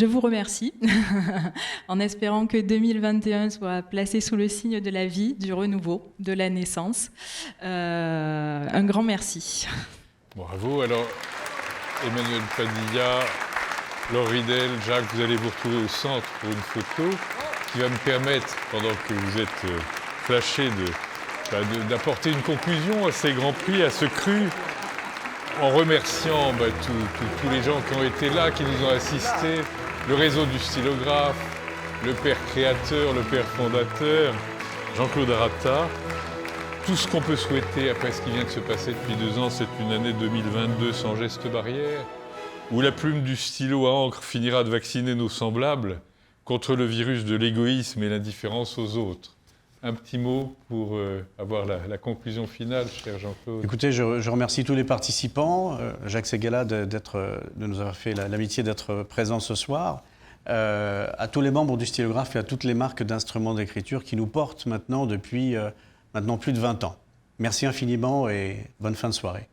vous remercie en espérant que 2021 soit placé sous le signe de la vie, du renouveau, de la naissance. Un grand merci. Bravo. Alors, Emmanuel Padilla, Laure Ridel, Jacques, vous allez vous retrouver au centre pour une photo qui va me permettre, pendant que vous êtes flashés, d'apporter une conclusion à ces grands prix, à ce cru, en remerciant tous les gens qui ont été là, qui nous ont assistés, le réseau du stylographe, le père créateur, le père fondateur, Jean-Claude Arata. Tout ce qu'on peut souhaiter après ce qui vient de se passer depuis 2 ans, c'est une année 2022 sans geste barrière, où la plume du stylo à encre finira de vacciner nos semblables contre le virus de l'égoïsme et l'indifférence aux autres. Un petit mot pour avoir la conclusion finale, cher Jean-Claude. Écoutez, je remercie tous les participants, Jacques Ségala de nous avoir fait l'amitié d'être présent ce soir, à tous les membres du stylographe et à toutes les marques d'instruments d'écriture qui nous portent maintenant depuis maintenant plus de 20 ans. Merci infiniment et bonne fin de soirée.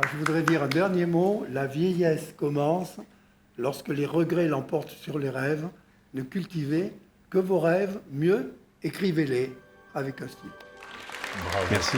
Je voudrais dire un dernier mot. La vieillesse commence lorsque les regrets l'emportent sur les rêves. Ne cultivez que vos rêves, mieux écrivez-les avec un style. Bravo. Merci.